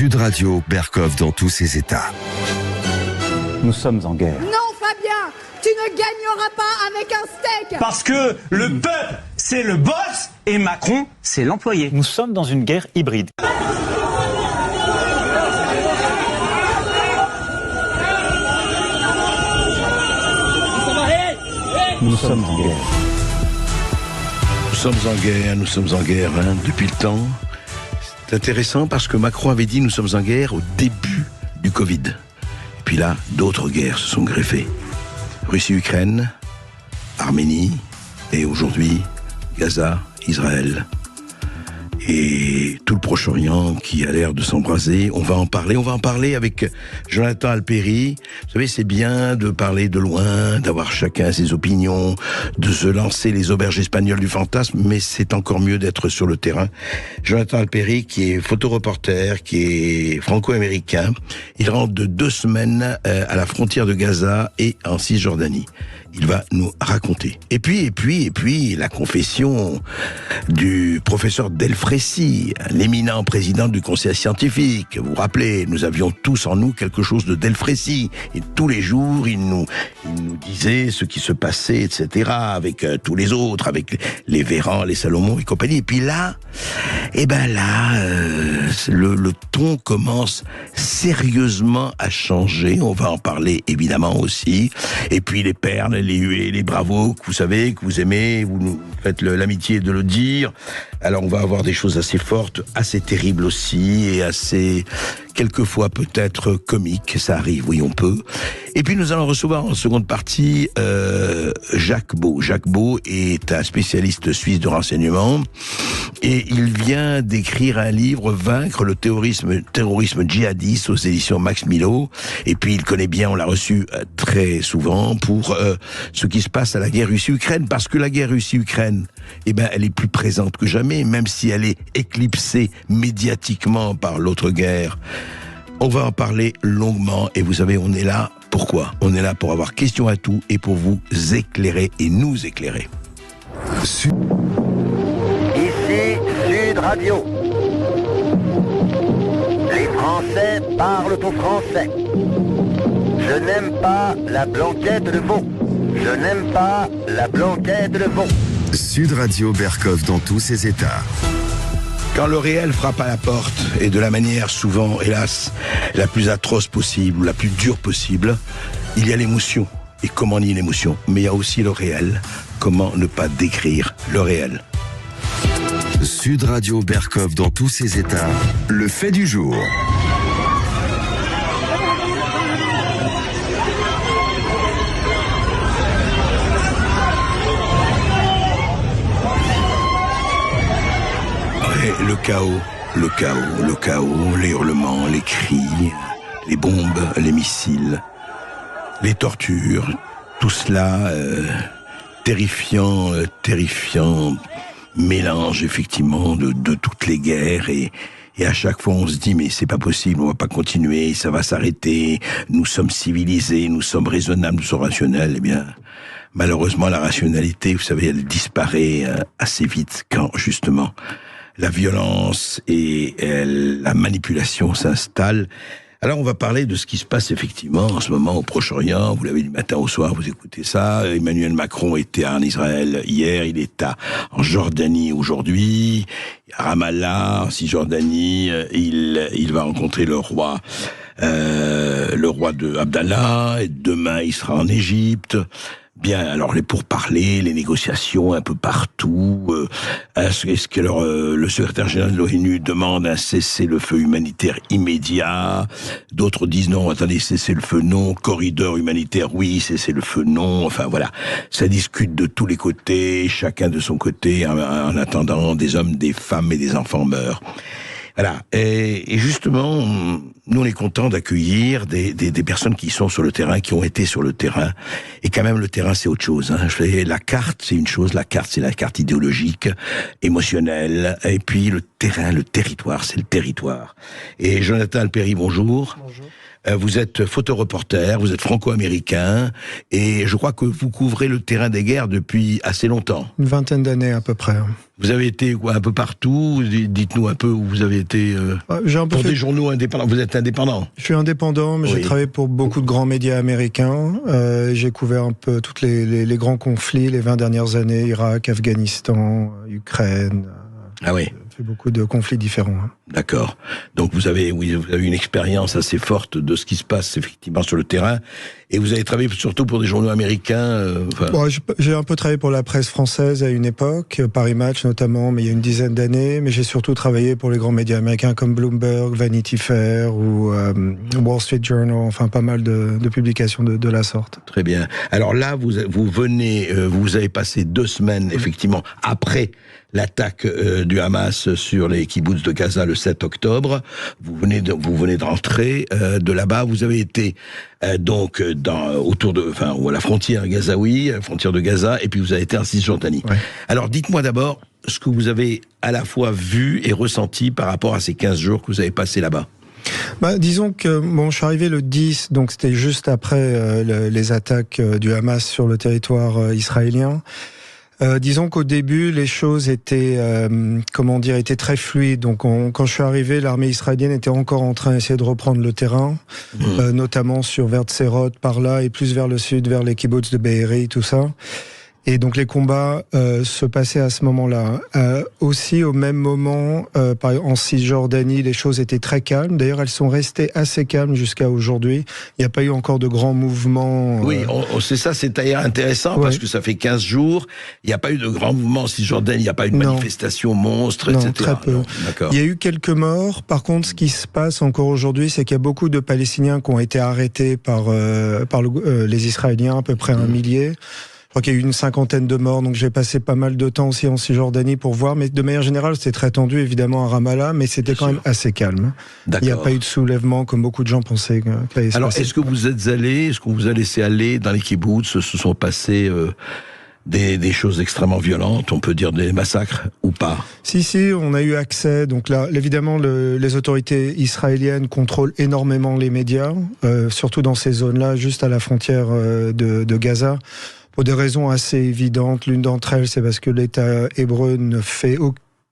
Sud Radio, Berkov dans tous ses états. Nous sommes en guerre. Non, Fabien, tu ne gagneras pas avec un steak. Parce que le peuple, c'est le boss et Macron, c'est l'employé. Nous sommes dans une guerre hybride. Nous sommes en guerre. Nous sommes en guerre depuis le temps. C'est intéressant parce que Macron avait dit nous sommes en guerre au début du Covid. Et puis là, d'autres guerres se sont greffées. Russie-Ukraine, Arménie, et aujourd'hui, Gaza, Israël. Et tout le Proche-Orient qui a l'air de s'embraser. On va en parler avec Jonathan Alperi. Vous savez, c'est bien de parler de loin, d'avoir chacun ses opinions, de se lancer les auberges espagnoles du fantasme, mais c'est encore mieux d'être sur le terrain. Jonathan Alperi, qui est photoreporter, qui est franco-américain, il rentre de 2 semaines à la frontière de Gaza et en Cisjordanie. Il va nous raconter. Et puis, la confession du professeur Delfrécy, l'éminent président du conseil scientifique. Vous vous rappelez, nous avions tous en nous quelque chose de Delfrécy. Et tous les jours, il nous disait ce qui se passait, etc., avec tous les autres, avec les Véran, les Salomon et compagnie. Et puis là, le ton commence sérieusement à changer. On va en parler évidemment aussi. Et puis les perles, les huées, les bravos, que vous savez, que vous aimez, vous nous faites l'amitié de le dire. Alors on va avoir des choses assez fortes, assez terribles aussi, et assez, quelquefois peut-être comiques, ça arrive, oui on peut. Et puis nous allons recevoir en seconde partie Jacques Beau. Jacques Beau est un spécialiste suisse de renseignement, et il vient d'écrire un livre, Vaincre le terrorisme djihadiste, aux éditions Max Milo. Et puis il connaît bien, on l'a reçu très souvent, pour ce qui se passe à la guerre Russie-Ukraine, parce que la guerre Russie-Ukraine, elle est plus présente que jamais, même si elle est éclipsée médiatiquement par l'autre guerre. On va en parler longuement, et vous savez, on est là, pourquoi ? On est là pour avoir question à tout et pour vous éclairer et nous éclairer. Ici Sud Radio. Les Français parlent au français. Je n'aime pas la blanquette de veau. Je n'aime pas la blanquette de veau. Sud Radio, Berkov dans tous ses états. Quand le réel frappe à la porte, et de la manière souvent, hélas, la plus atroce possible, ou la plus dure possible, il y a l'émotion. Et comment nier l'émotion ? Mais il y a aussi le réel. Comment ne pas décrire le réel ? Sud Radio, Berkov dans tous ses états. Le fait du jour. Le chaos, les hurlements, les cris, les bombes, les missiles, les tortures, tout cela terrifiant mélange effectivement de toutes les guerres, et à chaque fois on se dit mais c'est pas possible, on va pas continuer, ça va s'arrêter, nous sommes civilisés, nous sommes raisonnables, nous sommes rationnels. Eh bien, malheureusement la rationalité, vous savez, elle disparaît assez vite quand justement la violence et la manipulation s'installent. Alors on va parler de ce qui se passe effectivement en ce moment au Proche-Orient. Vous l'avez du matin au soir, vous écoutez ça. Emmanuel Macron était en Israël hier, il est en Jordanie aujourd'hui, à Ramallah, en Cisjordanie. Il va rencontrer le roi de Abdallah, et demain il sera en Égypte. Bien, alors les pourparlers, les négociations un peu partout. Est-ce que le secrétaire général de l'ONU demande un cessez-le-feu humanitaire immédiat? D'autres disent non, attendez, cessez-le-feu non. Corridor humanitaire, oui, cessez-le-feu non. Enfin voilà, ça discute de tous les côtés, chacun de son côté, en attendant des hommes, des femmes et des enfants meurent. Voilà. Et justement, nous on est content d'accueillir des personnes qui sont sur le terrain, qui ont été sur le terrain. Et quand même, le terrain, c'est autre chose. Hein. La carte, c'est une chose. La carte, c'est la carte idéologique, émotionnelle. Et puis le terrain, le territoire, c'est le territoire. Et Jonathan Alperi, bonjour. Bonjour. Vous êtes photoreporter, vous êtes franco-américain, et je crois que vous couvrez le terrain des guerres depuis assez longtemps. Une vingtaine d'années à peu près. Vous avez été un peu partout. Dites-nous un peu où vous avez été pour des journaux indépendants. Vous êtes indépendant? Je suis indépendant, mais j'ai travaillé pour beaucoup de grands médias américains. J'ai couvert un peu tous les grands conflits les 20 dernières années, Irak, Afghanistan, Ukraine. Ah oui. Fait beaucoup de conflits différents. D'accord. Donc vous avez une expérience assez forte de ce qui se passe effectivement sur le terrain, et vous avez travaillé surtout pour des journaux américains. J'ai un peu travaillé pour la presse française à une époque, Paris Match notamment, mais il y a une dizaine d'années. Mais j'ai surtout travaillé pour les grands médias américains comme Bloomberg, Vanity Fair ou Wall Street Journal. Enfin, pas mal de publications de la sorte. Très bien. Alors là, vous avez passé 2 semaines effectivement après l'attaque du Hamas sur les kibboutz de Gaza le 7 octobre. Vous venez de rentrer de là-bas. Vous avez été donc ou à la frontière gazaoui, à la frontière de Gaza, et puis vous avez été en Cisjordanie. Ouais. Alors dites-moi d'abord ce que vous avez à la fois vu et ressenti par rapport à ces 15 jours que vous avez passés là-bas. Disons que je suis arrivé le 10, donc c'était juste après les attaques du Hamas sur le territoire israélien. Disons qu'au début, les choses étaient, étaient très fluides. Donc, quand je suis arrivé, l'armée israélienne était encore en train d'essayer de reprendre le terrain, notamment vers Tserot, par là, et plus vers le sud, vers les kibbutz de Be'eri, tout ça. Et donc les combats se passaient à ce moment-là. Aussi au même moment, en Cisjordanie, les choses étaient très calmes. D'ailleurs, elles sont restées assez calmes jusqu'à aujourd'hui. Il n'y a pas eu encore de grands mouvements. Oui, c'est ça, c'est d'ailleurs intéressant parce que ça fait 15 jours. Il n'y a pas eu de grands mouvements en Cisjordanie. Il n'y a pas eu de manifestations monstres, etc. Très peu. Non, il y a eu quelques morts. Par contre, ce qui se passe encore aujourd'hui, c'est qu'il y a beaucoup de Palestiniens qui ont été arrêtés par les Israéliens, à peu près 1 millier. Je crois qu'il y a eu une 50aine de morts, donc j'ai passé pas mal de temps aussi en Cisjordanie pour voir, mais de manière générale, c'était très tendu, évidemment, à Ramallah, mais c'était quand même assez calme. D'accord. Il n'y a pas eu de soulèvement, comme beaucoup de gens pensaient qu'il allait se Alors, passer. Est-ce qu'on vous a laissé aller dans les kibbutz? Se sont passés des choses extrêmement violentes, on peut dire des massacres, ou pas? Si, on a eu accès. Donc là, évidemment, les autorités israéliennes contrôlent énormément les médias, surtout dans ces zones-là, juste à la frontière de Gaza. Pour des raisons assez évidentes. L'une d'entre elles, c'est parce que l'État hébreu ne fait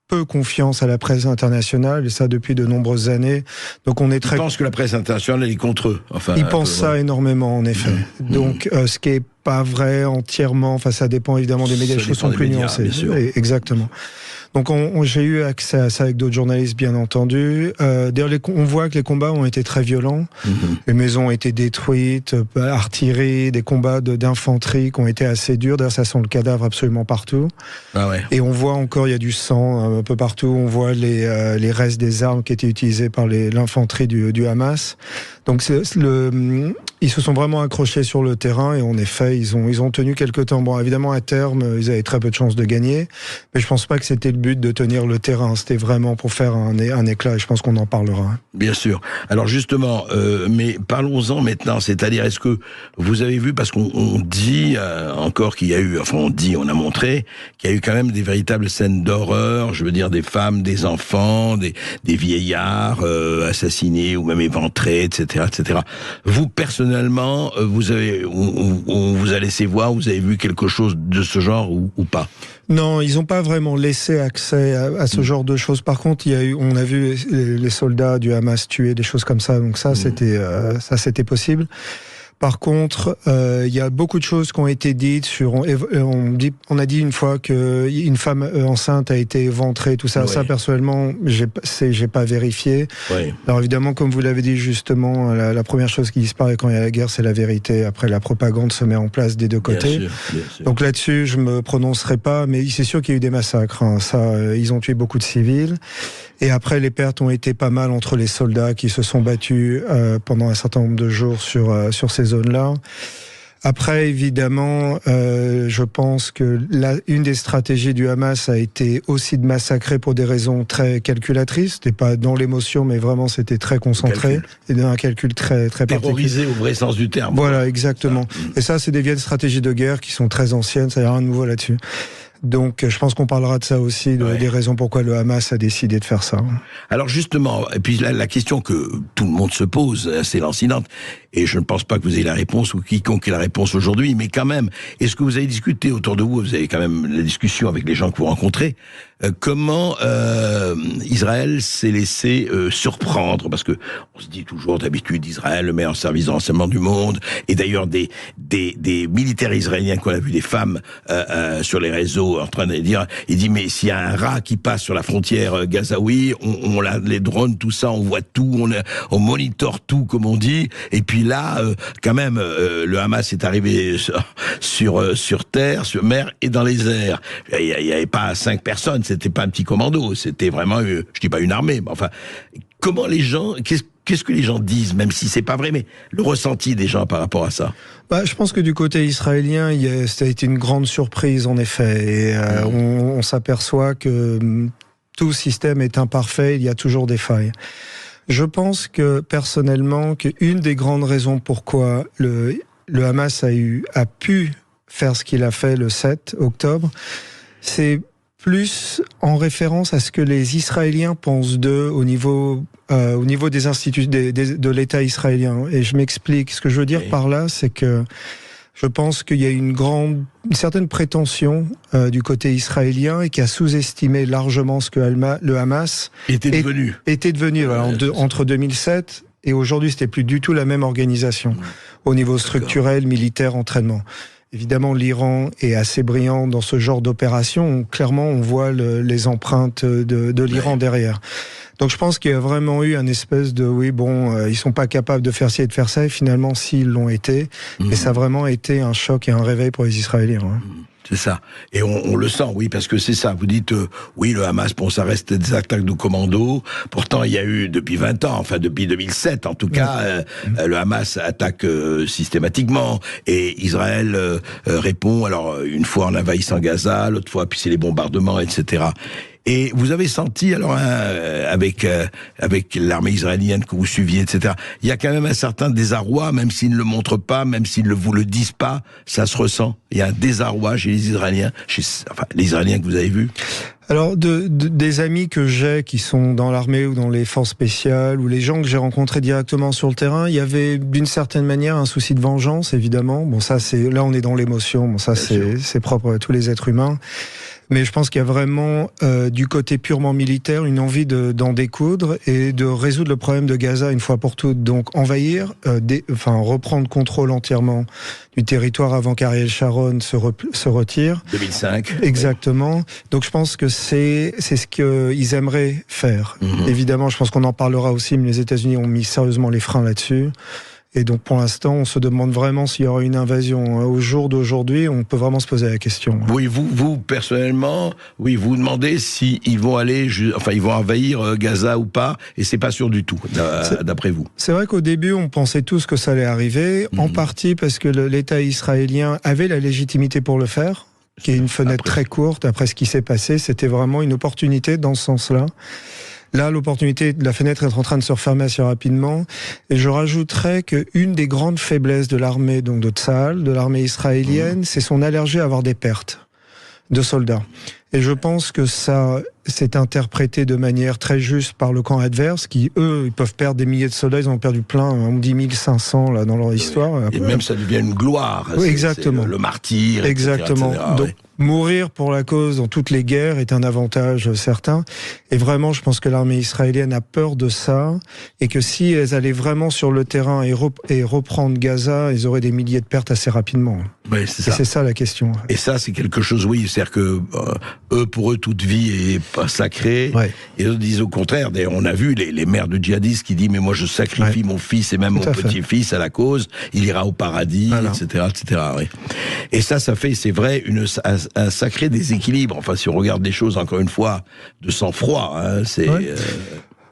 peu confiance à la presse internationale, et ça depuis de nombreuses années. Donc on est très... Ils pensent que la presse internationale est contre eux. Ils pensent ça énormément, en effet. Donc ce qui est pas vrai entièrement, ça dépend évidemment des médias, les choses sont plus nuancées. Exactement. Donc j'ai eu accès à ça avec d'autres journalistes, bien entendu. D'ailleurs, on voit que les combats ont été très violents. Les maisons ont été détruites, artillerie, des combats d'infanterie qui ont été assez durs. D'ailleurs, ça sent le cadavre absolument partout. Ah ouais. Et on voit encore, il y a du sang un peu partout. On voit les restes des armes qui étaient utilisées par l'infanterie du Hamas. Donc ils se sont vraiment accrochés sur le terrain, et en effet, ils ont tenu quelque temps. Bon, évidemment, à terme, ils avaient très peu de chances de gagner, mais je pense pas que c'était le but de tenir le terrain. C'était vraiment pour faire un éclat, et je pense qu'on en parlera. Bien sûr. Alors justement, mais parlons-en maintenant. C'est-à-dire, est-ce que vous avez vu, parce qu'on dit encore qu'il y a eu, on a montré qu'il y a eu quand même des véritables scènes d'horreur. Je veux dire, des femmes, des enfants, des vieillards assassinés ou même éventrés, etc., etc. Vous personnellement, on vous a laissé voir, vous avez vu quelque chose de ce genre ou pas? Non, ils n'ont pas vraiment laissé accès à ce genre de choses. Par contre, on a vu les soldats du Hamas tuer, des choses comme ça. Donc ça, c'était possible. Par contre, il y a beaucoup de choses qui ont été dites on a dit une fois qu'une femme enceinte a été éventrée, tout ça. Oui. Ça, personnellement, j'ai pas vérifié. Oui. Alors évidemment, comme vous l'avez dit justement, la première chose qui disparaît quand il y a la guerre, c'est la vérité. Après, la propagande se met en place des deux côtés. Bien sûr. Donc là-dessus, je me prononcerai pas, mais c'est sûr qu'il y a eu des massacres. Ils ont tué beaucoup de civils. Et après, les pertes ont été pas mal entre les soldats qui se sont battus pendant un certain nombre de jours sur ces zones-là. Après, évidemment, je pense que une des stratégies du Hamas a été aussi de massacrer pour des raisons très calculatrices. C'était pas dans l'émotion, mais vraiment c'était très concentré et d'un calcul très particulier. Terrorisé au vrai sens du terme. Voilà, exactement. Et ça, c'est des vieilles stratégies de guerre qui sont très anciennes. Ça n'y a rien de nouveau là-dessus. Donc, je pense qu'on parlera de ça aussi, des raisons pourquoi le Hamas a décidé de faire ça. Alors justement, et puis la question que tout le monde se pose, c'est lancinante, et je ne pense pas que vous ayez la réponse, ou quiconque ait la réponse aujourd'hui, mais quand même, est-ce que vous avez discuté autour de vous, vous avez quand même la discussion avec les gens que vous rencontrez, comment Israël s'est laissé surprendre, parce que on se dit toujours d'habitude Israël le meilleur service de renseignement du monde, et d'ailleurs des militaires israéliens qu'on a vu, des femmes sur les réseaux en train de dire, il dit mais s'il y a un rat qui passe sur la frontière gazaoui, on les drones, tout ça, on voit tout, on monitore tout comme on dit, et puis là quand même le Hamas est arrivé sur terre, sur mer et dans les airs. Il y avait pas 5 personnes, c'était pas un petit commando, c'était vraiment, je dis pas une armée, mais enfin, comment les gens, qu'est-ce que les gens disent, même si c'est pas vrai, mais le ressenti des gens par rapport à ça? Je pense que du côté israélien, ça a été une grande surprise en effet, et on s'aperçoit que tout système est imparfait, il y a toujours des failles. Je pense que personnellement, qu'une des grandes raisons pourquoi le Hamas a pu faire ce qu'il a fait le 7 octobre, c'est plus en référence à ce que les Israéliens pensent d'eux au niveau des instituts de l'État israélien. Et je m'explique. Ce que je veux dire par là, c'est que je pense qu'il y a une certaine prétention du côté israélien et qui a sous-estimé largement ce que le Hamas était devenu. Voilà, entre 2007 et aujourd'hui, c'était plus du tout la même organisation au niveau structurel, militaire, entraînement. Évidemment, l'Iran est assez brillant dans ce genre d'opération. Clairement, on voit les empreintes de l'Iran derrière. Donc je pense qu'il y a vraiment eu un espèce de ils sont pas capables de faire ci et de faire ça, et finalement, s'ils l'ont été, et ça a vraiment été un choc et un réveil pour les Israéliens. Hein. C'est ça. Et on le sent, oui, parce que c'est ça. Vous dites, oui, le Hamas, ça reste des attaques de commando. Pourtant, il y a eu, depuis 20 ans, enfin, depuis 2007, en tout cas, le Hamas attaque systématiquement. Et Israël répond, alors, une fois en envahissant Gaza, l'autre fois, puis c'est les bombardements, etc. Et vous avez senti, alors, avec l'armée israélienne que vous suiviez, etc., il y a quand même un certain désarroi, même s'ils ne le montrent pas, même s'ils ne vous le disent pas, ça se ressent. Il y a un désarroi chez les Israéliens, les Israéliens que vous avez vus. Alors, des amis que j'ai qui sont dans l'armée ou dans les forces spéciales, ou les gens que j'ai rencontrés directement sur le terrain, il y avait d'une certaine manière un souci de vengeance, évidemment. Bon, ça, là, on est dans l'émotion. Bon, ça, c'est propre à tous les êtres humains. Mais je pense qu'il y a vraiment, du côté purement militaire, une envie d'en découdre et de résoudre le problème de Gaza une fois pour toutes. Donc, envahir, reprendre contrôle entièrement du territoire avant qu'Ariel Sharon se retire. 2005. Exactement. Oui. Donc, je pense que c'est ce qu'ils aimeraient faire. Évidemment, je pense qu'on en parlera aussi, mais les États-Unis ont mis sérieusement les freins là-dessus. Et donc, pour l'instant, on se demande vraiment s'il y aura une invasion. Au jour d'aujourd'hui, on peut vraiment se poser la question. Oui, vous personnellement, oui, vous demandez s'ils vont ils vont envahir Gaza ou pas, et c'est pas sûr du tout, d'après vous. C'est vrai qu'au début, on pensait tous que ça allait arriver, en partie parce que l'État israélien avait la légitimité pour le faire, qui est une fenêtre très courte. Après ce qui s'est passé, c'était vraiment une opportunité dans ce sens-là. Là, la fenêtre est en train de se refermer assez rapidement. Et je rajouterais qu'une des grandes faiblesses de l'armée, donc de Tsahal, de l'armée israélienne, c'est son allergie à avoir des pertes de soldats. Et je pense que ça s'est interprété de manière très juste par le camp adverse, qui, eux, ils peuvent perdre des milliers de soldats, ils en ont perdu plein, on dit 1500 là, dans leur histoire. Et même ça devient une gloire. Oui, exactement. C'est le martyr, exactement. etc. Donc, mourir pour la cause dans toutes les guerres est un avantage certain. Et vraiment, je pense que l'armée israélienne a peur de ça, et que si elles allaient vraiment sur le terrain et reprendre Gaza, ils auraient des milliers de pertes assez rapidement. Oui, c'est ça. Et c'est ça la question. Et ça, c'est quelque chose, oui, c'est-à-dire que pour eux, toute vie est pas sacrée. Ouais. Et eux disent au contraire. D'ailleurs, on a vu les mères de djihadistes qui disent, mais moi, je sacrifie mon fils et même mon petit-fils à la cause. Il ira au paradis, etc., etc. Oui. Et ça fait, c'est vrai, un sacré déséquilibre. Enfin, si on regarde des choses, encore une fois, de sang-froid, hein, c'est...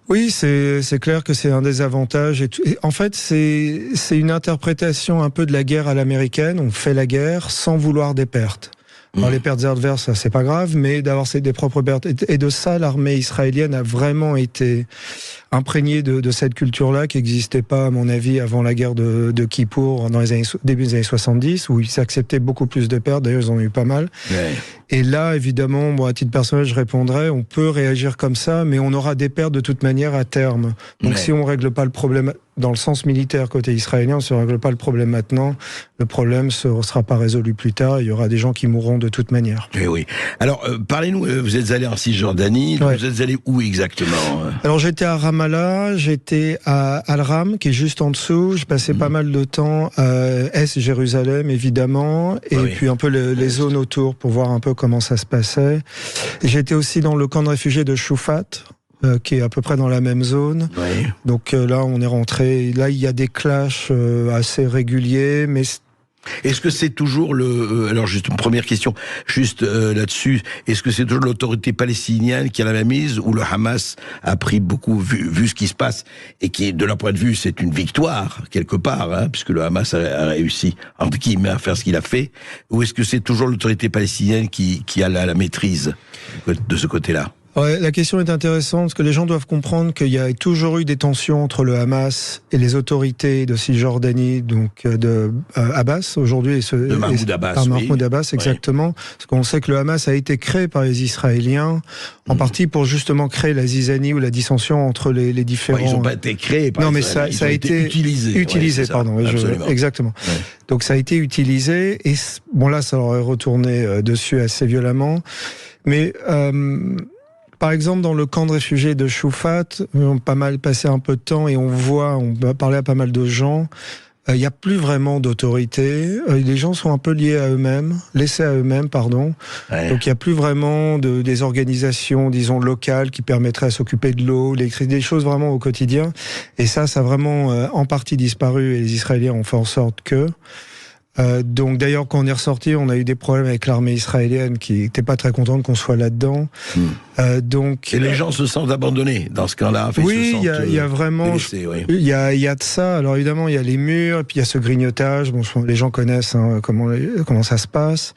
Oui, c'est clair que c'est un des avantages. Et en fait, c'est une interprétation un peu de la guerre à l'américaine. On fait la guerre sans vouloir des pertes. Alors, les pertes adverses, ça c'est pas grave, mais d'avoir des propres pertes. Et de ça, l'armée israélienne a vraiment été imprégnée de cette culture-là qui n'existait pas, à mon avis, avant la guerre de Kippour, dans les début des années 70, où ils acceptaient beaucoup plus de pertes. D'ailleurs, ils en ont eu pas mal. Ouais. Et là, évidemment, moi, à titre personnel, je répondrais, on peut réagir comme ça, mais on aura des pertes de toute manière à terme. Donc, si on règle pas le problème dans le sens militaire côté israélien, si on ne règle pas le problème maintenant, le problème ne sera pas résolu plus tard. Il y aura des gens qui mourront de toute manière. Et oui. Alors, parlez-nous, vous êtes allé en Cisjordanie, vous êtes allé où exactement? Alors, j'étais à Ramallah, j'étais à Al-Ram, qui est juste en dessous. Je passais pas mal de temps à Est-Jérusalem, évidemment, et puis un peu les zones autour pour voir un peu comment ça se passait. J'étais aussi dans le camp de réfugiés de Choufat, qui est à peu près dans la même zone. Oui. Donc là, on est rentré. Là, il y a des clashs assez réguliers, mais... Est-ce que c'est toujours alors juste une première question, juste là-dessus, est-ce que c'est toujours l'autorité palestinienne qui a la même mise, ou le Hamas a pris beaucoup, vu ce qui se passe, et qui, de leur point de vue, c'est une victoire, quelque part, hein, puisque le Hamas a réussi, entre guillemets, à faire ce qu'il a fait, ou est-ce que c'est toujours l'autorité palestinienne qui a la maîtrise de ce côté-là? Ouais, la question est intéressante parce que les gens doivent comprendre qu'il y a toujours eu des tensions entre le Hamas et les autorités de Cisjordanie, donc de Abbas aujourd'hui. De Mahmoud Abbas. Par Mahmoud Abbas, exactement. Parce qu'on sait que le Hamas a été créé par les Israéliens, en partie pour justement créer la zizanie ou la dissension entre les différents... ils n'ont pas été créés par les Israéliens. Non, mais ça a été utilisé. Utilisé, pardon. Exactement. Ouais. Donc ça a été utilisé, et bon là, ça leur est retourné dessus assez violemment. Mais... par exemple, dans le camp de réfugiés de Choufat, on a pas mal passé un peu de temps et on va parler à pas mal de gens. Il n'y a plus vraiment d'autorité. Les gens sont un peu liés à eux-mêmes, laissés à eux-mêmes, pardon. Ouais. Donc il n'y a plus vraiment des organisations, disons, locales qui permettraient à s'occuper de l'eau, l'électricité, des choses vraiment au quotidien. Et ça a vraiment en partie disparu, et les Israéliens ont fait en sorte que... donc d'ailleurs, quand on est ressorti, on a eu des problèmes avec l'armée israélienne qui n'était pas très contente qu'on soit là-dedans. Donc, et les gens se sentent abandonnés dans ce camp-là. Oui, il y a vraiment, il y a de ça. Alors évidemment, il y a les murs, puis il y a ce grignotage. Bon, les gens connaissent comment ça se passe.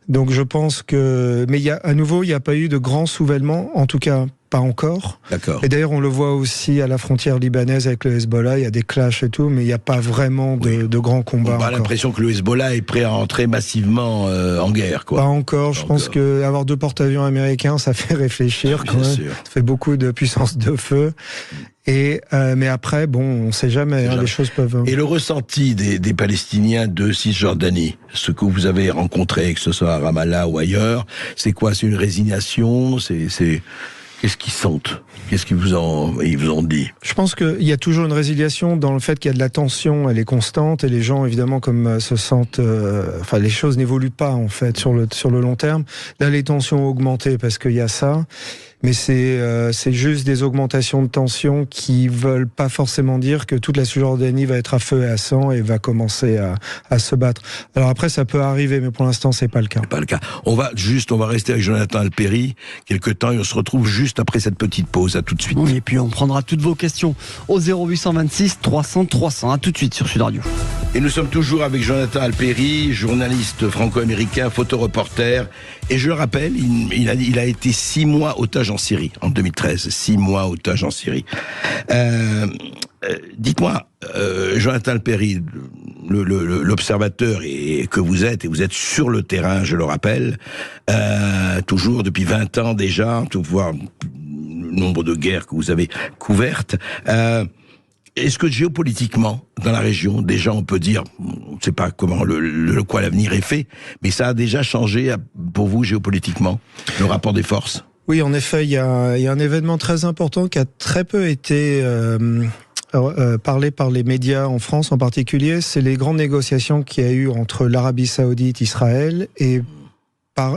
Donc je pense que, mais à nouveau, il n'y a pas eu de grand soulèvement, en tout cas pas encore. D'accord. Et d'ailleurs, on le voit aussi à la frontière libanaise avec le Hezbollah, il y a des clashs et tout, mais il n'y a pas vraiment de grands combats. On a l'impression que le Hezbollah est prêt à entrer massivement en guerre, quoi. Pas encore. Je pense que avoir 2 porte-avions américains, ça fait réfléchir quand même. Sûr. Ça fait beaucoup de puissance de feu. Et mais après, bon, on ne sait jamais, les choses peuvent... Et le ressenti des Palestiniens de Cisjordanie, ce que vous avez rencontré, que ce soit à Ramallah ou ailleurs, c'est quoi? C'est une résignation? Qu'est-ce qu'ils sentent? Qu'est-ce qu'ils vous ont dit? Je pense qu'il y a toujours une résiliation dans le fait qu'il y a de la tension, elle est constante, et les gens, évidemment, comme se sentent... les choses n'évoluent pas, en fait, sur le long terme. Là, les tensions ont augmenté parce qu'il y a ça. Mais c'est juste des augmentations de tension qui veulent pas forcément dire que toute la Cisjordanie va être à feu et à sang et va commencer à se battre. Alors après, ça peut arriver, mais pour l'instant, c'est pas le cas. C'est pas le cas. On va rester avec Jonathan Alperi quelque temps, et on se retrouve juste après cette petite pause. À tout de suite. Oui, et puis on prendra toutes vos questions au 0826 300 300. À tout de suite sur Sud Radio. Et nous sommes toujours avec Jonathan Alperi, journaliste franco-américain, photoreporter. Et je le rappelle, il a été 6 mois otage en Syrie, en 2013. 6 mois otage en Syrie. Dites-moi, Jonathan Alperi, l'observateur que vous êtes, et vous êtes sur le terrain, je le rappelle, toujours depuis 20 ans déjà, tout voir le nombre de guerres que vous avez couvertes. Est-ce que géopolitiquement, dans la région, déjà on peut dire, on ne sait pas comment quoi l'avenir est fait, mais ça a déjà changé pour vous géopolitiquement, le rapport des forces? Oui, en effet, il y a un événement très important qui a très peu été parlé par les médias en France en particulier. C'est les grandes négociations qu'il y a eu entre l'Arabie Saoudite, Israël et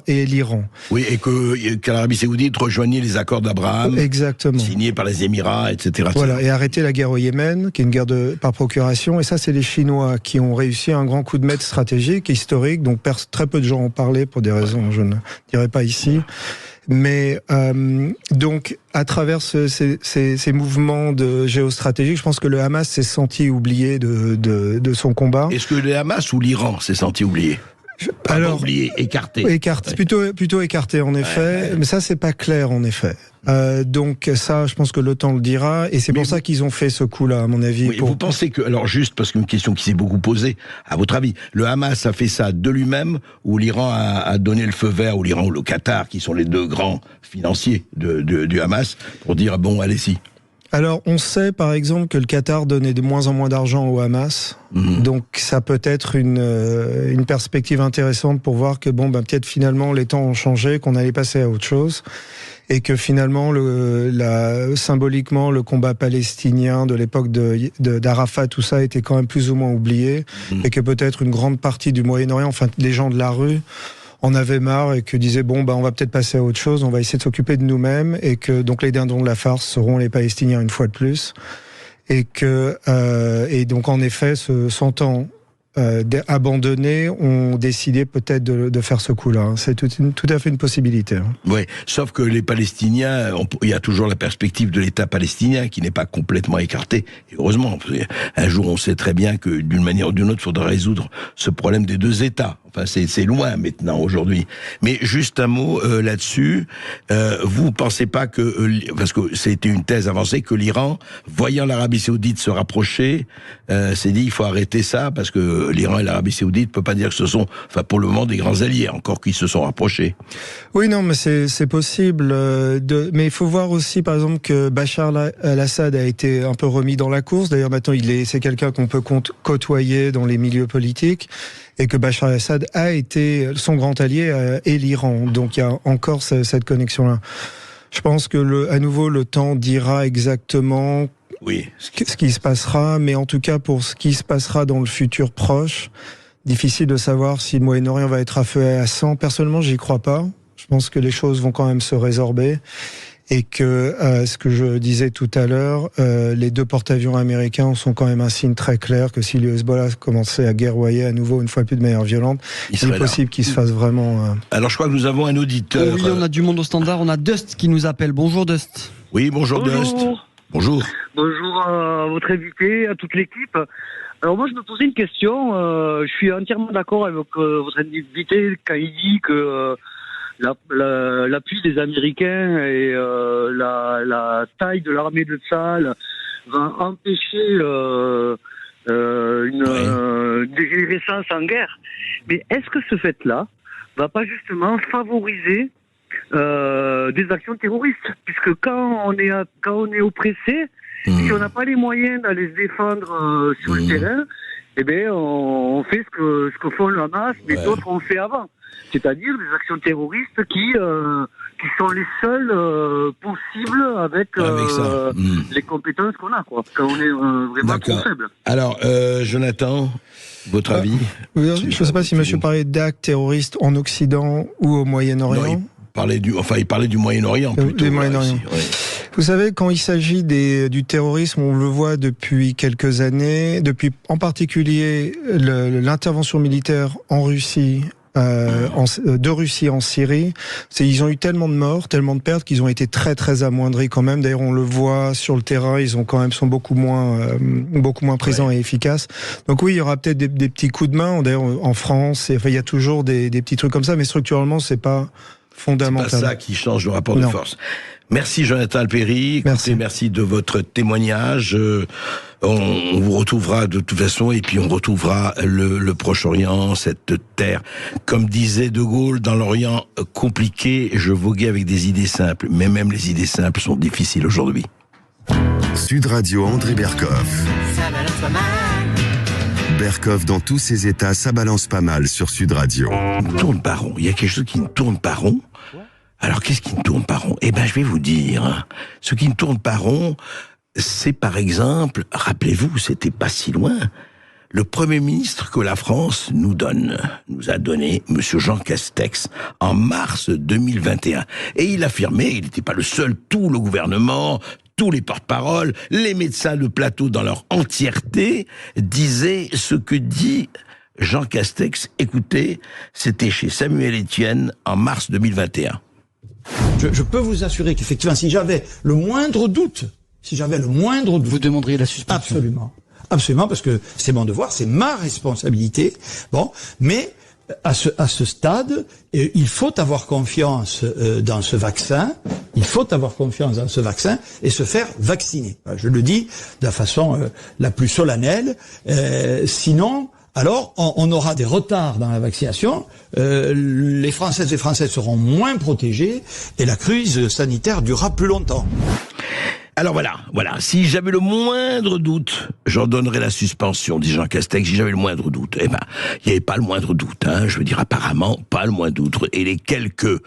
l'Iran. Oui, et que l'Arabie Saoudite rejoignait les accords d'Abraham, exactement, signés par les Émirats, etc. Voilà, et arrêter la guerre au Yémen, qui est une guerre par procuration. Et ça, c'est les Chinois qui ont réussi un grand coup de maître stratégique, historique, dont très peu de gens ont parlé pour des raisons, je ne dirais pas ici. Mais donc, à travers ces mouvements de géostratégie, je pense que le Hamas s'est senti oublié de son combat. Est-ce que le Hamas ou l'Iran s'est senti oublié ? Alors, oublié, écarté. Plutôt écarté, en effet. Ouais. Mais ça, c'est pas clair, en effet. Donc ça, je pense que le temps le dira, et c'est pour ça qu'ils ont fait ce coup-là, à mon avis. Oui, vous pensez que, alors juste parce qu'une question qui s'est beaucoup posée, à votre avis, le Hamas a fait ça de lui-même, ou l'Iran a donné le feu vert, ou l'Iran ou le Qatar, qui sont les deux grands financiers du Hamas, pour dire bon, allez-y. Alors, on sait par exemple que le Qatar donnait de moins en moins d'argent au Hamas, donc ça peut être une perspective intéressante pour voir que peut-être finalement les temps ont changé, qu'on allait passer à autre chose, et que finalement symboliquement le combat palestinien de l'époque d'Arafat, tout ça était quand même plus ou moins oublié, et que peut-être une grande partie du Moyen-Orient, enfin les gens de la rue, en avait marre et que disait on va peut-être passer à autre chose, on va essayer de s'occuper de nous-mêmes, et que donc les dindons de la farce seront les Palestiniens une fois de plus, et donc en effet se sentant abandonnés ont décidé peut-être de faire ce coup-là. C'est tout à fait une possibilité. Oui, sauf que les Palestiniens, il y a toujours la perspective de l'État palestinien qui n'est pas complètement écarté. Et heureusement, un jour on sait très bien que d'une manière ou d'une autre, il faudra résoudre ce problème des deux États. Enfin, c'est loin maintenant aujourd'hui. Mais juste un mot là-dessus. Vous pensez pas que, parce que c'était une thèse avancée, que l'Iran, voyant l'Arabie Saoudite se rapprocher, s'est dit il faut arrêter ça parce que l'Iran et l'Arabie Saoudite ne peuvent pas dire que ce sont, pour le moment, des grands alliés, encore qu'ils se sont rapprochés. Oui, non, mais c'est possible. Mais il faut voir aussi, par exemple, que Bachar al-Assad a été un peu remis dans la course. D'ailleurs, maintenant, c'est quelqu'un qu'on peut côtoyer dans les milieux politiques. Et que Bachar al-Assad a été son grand allié et l'Iran. Donc il y a encore cette connexion-là. Je pense que à nouveau le temps dira exactement ce qui se passera, mais en tout cas pour ce qui se passera dans le futur proche, difficile de savoir si le Moyen-Orient va être à feu et à sang. Personnellement, j'y crois pas. Je pense que les choses vont quand même se résorber. Et que, ce que je disais tout à l'heure, les deux porte-avions américains sont quand même un signe très clair que si le Hezbollah commençait à guerroyer à nouveau une fois plus de manière violente, il est possible qu'il se fasse vraiment... Alors je crois que nous avons un auditeur... Oui, on a du monde au standard, on a Dust qui nous appelle. Bonjour Dust. Oui, bonjour Dust. Bonjour. Bonjour à votre invité, à toute l'équipe. Alors moi je me posais une question, je suis entièrement d'accord avec votre invité quand il dit que... l'appui des Américains et la taille de l'armée de Tsahal va empêcher une dégénérescence en guerre. Mais est-ce que ce fait-là va pas justement favoriser des actions terroristes? Puisque quand on est oppressé, si on n'a pas les moyens d'aller se défendre sur le terrain, on fait ce que font le Hamas, mais d'autres ont fait avant. C'est-à-dire des actions terroristes qui sont les seules possibles avec les compétences qu'on a, quand on est vraiment trop faible. Alors, Jonathan, votre avis? Je ne sais pas si monsieur parlait d'actes terroristes en Occident ou au Moyen-Orient. Non, il parlait du Moyen-Orient plutôt. Du Moyen-Orient. Vous savez, quand il s'agit du terrorisme, on le voit depuis quelques années, depuis en particulier l'intervention militaire en Russie, de Russie en Syrie, ils ont eu tellement de morts, tellement de pertes qu'ils ont été très très amoindris quand même. D'ailleurs, on le voit sur le terrain, ils sont beaucoup moins présents et efficaces. Donc oui, il y aura peut-être des petits coups de main. D'ailleurs, en France, il y a toujours des petits trucs comme ça, mais structurellement, c'est pas fondamental. C'est pas ça qui change le rapport de force. Merci Jonathan Alperi, merci de votre témoignage. On vous retrouvera de toute façon, et puis on retrouvera le Proche-Orient, cette terre. Comme disait De Gaulle, dans l'Orient compliqué, je voguais avec des idées simples, mais même les idées simples sont difficiles aujourd'hui. Sud Radio, André Berkoff. Ça balance pas mal. Berkoff, dans tous ses états, ça balance pas mal sur Sud Radio. On ne tourne pas rond, il y a quelque chose qui ne tourne pas rond. Alors, qu'est-ce qui ne tourne pas rond? Je vais vous dire. Ce qui ne tourne pas rond, c'est par exemple, rappelez-vous, c'était pas si loin, le Premier ministre que la France nous a donné, Monsieur Jean Castex, en mars 2021. Et il affirmait, il n'était pas le seul, tout le gouvernement, tous les porte-paroles, les médecins de plateau dans leur entièreté, disaient ce que dit Jean Castex. Écoutez, c'était chez Samuel Etienne en mars 2021. Je peux vous assurer qu'effectivement, si j'avais le moindre doute, vous demanderiez la suspension. Absolument, parce que c'est mon devoir, c'est ma responsabilité. Bon, mais à ce stade, il faut avoir confiance dans ce vaccin. Il faut avoir confiance dans ce vaccin et se faire vacciner. Je le dis de la façon la plus solennelle. Sinon, alors on aura des retards dans la vaccination. Les Françaises et Français seront moins protégés et la crise sanitaire durera plus longtemps. Alors voilà, si j'avais le moindre doute, j'en donnerais la suspension, dit Jean Castex, si j'avais le moindre doute. Eh ben, il n'y avait pas le moindre doute, hein, je veux dire, apparemment, pas le moindre doute. Et les quelques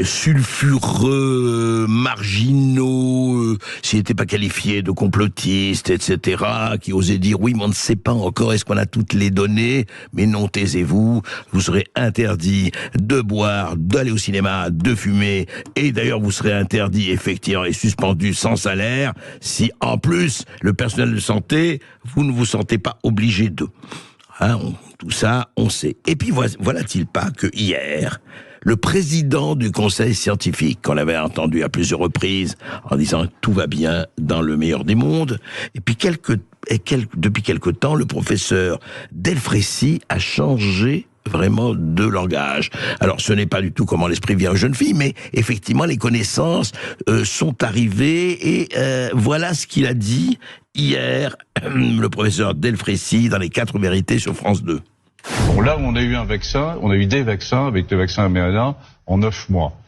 sulfureux, marginaux, s'ils n'étaient pas qualifiés de complotistes, etc., qui osaient dire, oui, mais on ne sait pas encore, est-ce qu'on a toutes les données? Mais non, taisez-vous, vous serez interdit de boire, d'aller au cinéma, de fumer, et d'ailleurs, vous serez interdit effectivement est suspendu sans salaire si en plus le personnel de santé vous ne vous sentez pas obligé de. Tout ça on sait. Et puis voilà-t-il pas que hier le président du conseil scientifique, qu'on avait entendu à plusieurs reprises en disant tout va bien dans le meilleur des mondes, et puis depuis quelque temps le professeur Delfrécy a changé vraiment de langage. Alors, ce n'est pas du tout comment l'esprit vient aux jeunes filles, mais effectivement, les connaissances sont arrivées et voilà ce qu'il a dit hier, le professeur Delfrécy, dans les 4 vérités sur France 2. Bon, là où on a eu des vaccins avec le vaccin mRNA en 9 mois.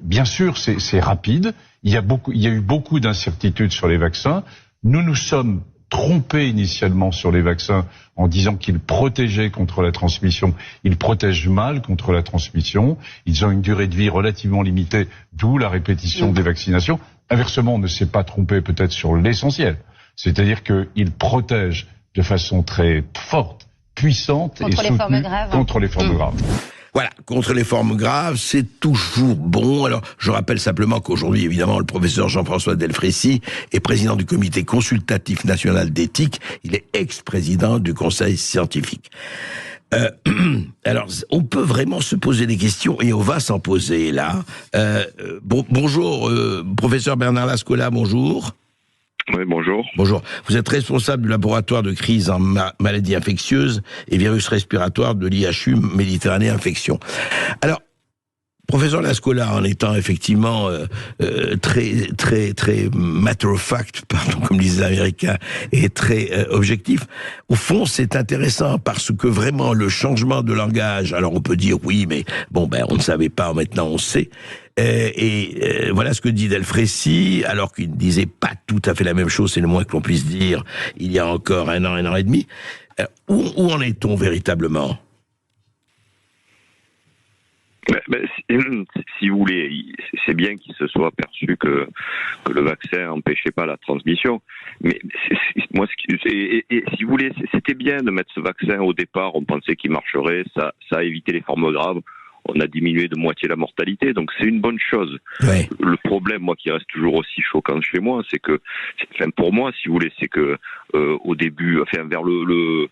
Bien sûr, c'est rapide. Il y a eu beaucoup d'incertitudes sur les vaccins. Nous nous sommes trompés initialement sur les vaccins en disant qu'ils protégeaient contre la transmission. Ils protègent mal contre la transmission. Ils ont une durée de vie relativement limitée, d'où la répétition des vaccinations. Inversement, on ne s'est pas trompé peut-être sur l'essentiel. C'est-à-dire qu'ils protègent de façon très forte, puissante et soutenue contre les formes graves. Voilà, contre les formes graves, c'est toujours bon. Alors, je rappelle simplement qu'aujourd'hui, évidemment, le professeur Jean-François Delfrécy est président du comité consultatif national d'éthique. Il est ex-président du conseil scientifique. Alors, on peut vraiment se poser des questions et on va s'en poser là. Bonjour, professeur Bernard Lascola, bonjour. Oui, bonjour. Bonjour. Vous êtes responsable du laboratoire de crise en maladies infectieuses et virus respiratoires de l'IHU Méditerranée Infection. Alors, professeur Lascola, en étant effectivement très matter of fact, pardon, comme disent les Américains, et très objectif, au fond, c'est intéressant parce que vraiment le changement de langage, alors on peut dire oui, mais bon, on ne savait pas, maintenant on sait. Voilà ce que dit Delfrécy, alors qu'il ne disait pas tout à fait la même chose, c'est le moins que l'on puisse dire, il y a encore un an et demi. Où en est-on véritablement ? Si vous voulez, c'est bien qu'il se soit perçu que le vaccin n'empêchait pas la transmission. Mais si vous voulez, c'était bien de mettre ce vaccin au départ. On pensait qu'il marcherait, ça a évité les formes graves. On a diminué de moitié la mortalité, donc c'est une bonne chose. Ouais. Le problème, moi, qui reste toujours aussi choquant chez moi, c'est que, pour moi, si vous voulez, c'est que au début, vers le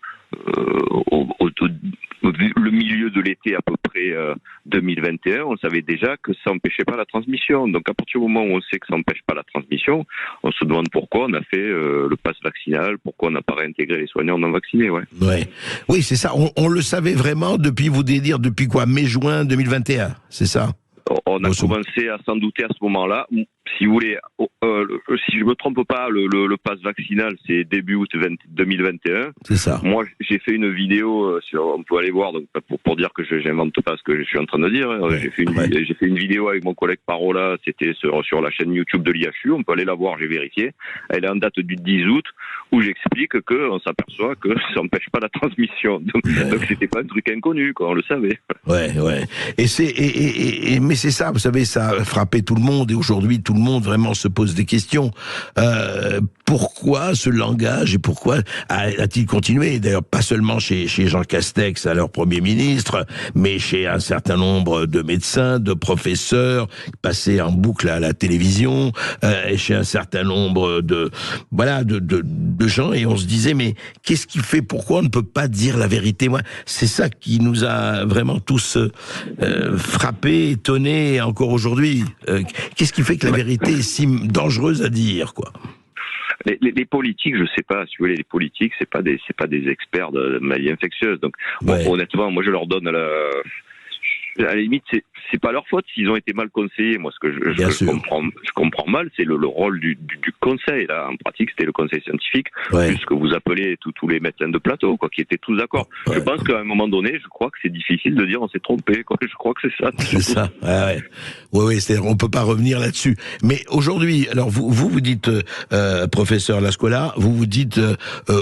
milieu de l'été à peu près 2021, on savait déjà que ça n'empêchait pas la transmission. Donc à partir du moment où on sait que ça n'empêche pas la transmission, on se demande pourquoi on a fait le pass vaccinal, pourquoi on n'a pas réintégré les soignants non vaccinés. Oui, c'est ça. On le savait vraiment depuis quoi, mai-juin 2021, c'est ça? On a commencé à s'en douter à ce moment-là. Si vous voulez, si je me trompe pas, le pass vaccinal, c'est début août 2021. C'est ça. Moi, j'ai fait une vidéo on peut aller voir, donc pour dire que j'invente pas ce que je suis en train de dire. Ouais. J'ai fait une vidéo avec mon collègue Parola, c'était sur la chaîne YouTube de l'IHU. On peut aller la voir, j'ai vérifié. Elle est en date du 10 août, où j'explique qu'on s'aperçoit que ça n'empêche pas la transmission. Donc c'était pas un truc inconnu, on le savait. Ouais. Mais c'est ça, vous savez, ça a frappé tout le monde et aujourd'hui tout le monde vraiment se pose des questions. Pourquoi ce langage et pourquoi a-t-il continué? D'ailleurs, pas seulement chez Jean Castex, alors Premier ministre, mais chez un certain nombre de médecins, de professeurs, passés en boucle à la télévision, et chez un certain nombre de gens, et on se disait, mais qu'est-ce qui fait, pourquoi on ne peut pas dire la vérité? Moi, c'est ça qui nous a vraiment tous frappés, étonnés, encore aujourd'hui. Qu'est-ce qui fait que la vérité est si dangereuse à dire, quoi? Les politiques, je sais pas, si vous voulez, les politiques, c'est pas des experts de maladies infectieuses. Donc, honnêtement, moi, je leur donne à la limite, c'est pas leur faute s'ils ont été mal conseillés. Moi, ce que je comprends mal, c'est le rôle du conseil. Là, en pratique, c'était le conseil scientifique, plus ce que vous appelez tous les médecins de plateau, quoi, qui étaient tous d'accord. Je pense qu'à un moment donné, je crois que c'est difficile de dire on s'est trompé, quoi. Je crois que c'est ça. C'est ça. Oui, c'est-à-dire on peut pas revenir là-dessus. Mais aujourd'hui, alors vous dites, professeur Lascola, vous dites,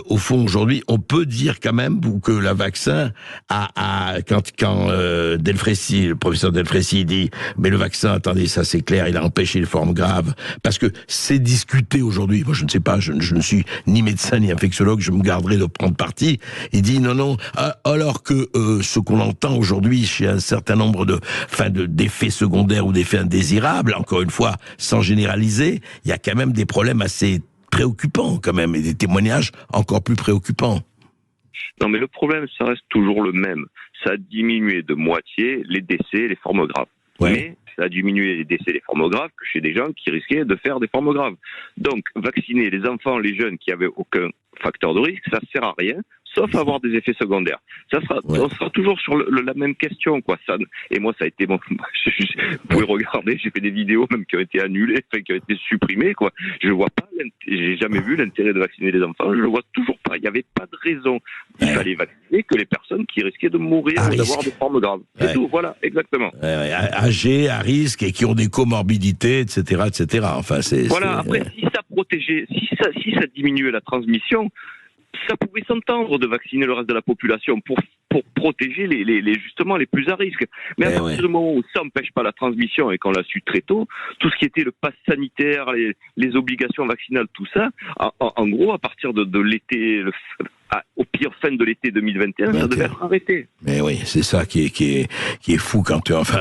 au fond, aujourd'hui, on peut dire quand même que le vaccin quand Delfrécy, le professeur Delfrécy dit, mais le vaccin, attendez, ça c'est clair, il a empêché les formes graves, parce que c'est discuté aujourd'hui. Moi, je ne sais pas, je ne suis ni médecin ni infectiologue, je me garderai de prendre parti. Il dit non, alors que ce qu'on entend aujourd'hui chez un certain nombre d'effets secondaires ou d'effets indésirables, encore une fois, sans généraliser, il y a quand même des problèmes assez préoccupants quand même, et des témoignages encore plus préoccupants. Non, mais le problème, ça reste toujours le même. Ça a diminué de moitié les décès, les formes graves. Mais ça a diminué les décès, les formes graves que chez des gens qui risquaient de faire des formes graves. Donc, vacciner les enfants, les jeunes qui avaient aucun facteur de risque, ça sert à rien, sauf à avoir des effets secondaires. On sera toujours sur la même question, quoi. Et moi, ça a été vous pouvez regarder, j'ai fait des vidéos même qui ont été annulées, qui ont été supprimées, quoi. Je vois pas, j'ai jamais vu l'intérêt de vacciner les enfants, je le vois toujours pas. Il n'y avait pas de raison. Il fallait vacciner que les personnes qui risquaient de mourir ou d'avoir des formes graves. C'est tout, voilà, exactement. Âgés, à risque, et qui ont des comorbidités, etc., etc. Enfin, après, si ça protégeait, si ça diminuait la transmission, ça pouvait s'entendre de vacciner le reste de la population pour protéger justement les plus à risque. Mais à partir du moment où ça n'empêche pas la transmission et qu'on l'a su très tôt, tout ce qui était le pass sanitaire, les obligations vaccinales, tout ça, en gros, à partir de l'été, au pire fin de l'été 2021, ça devait être arrêté. Mais oui, c'est ça qui est fou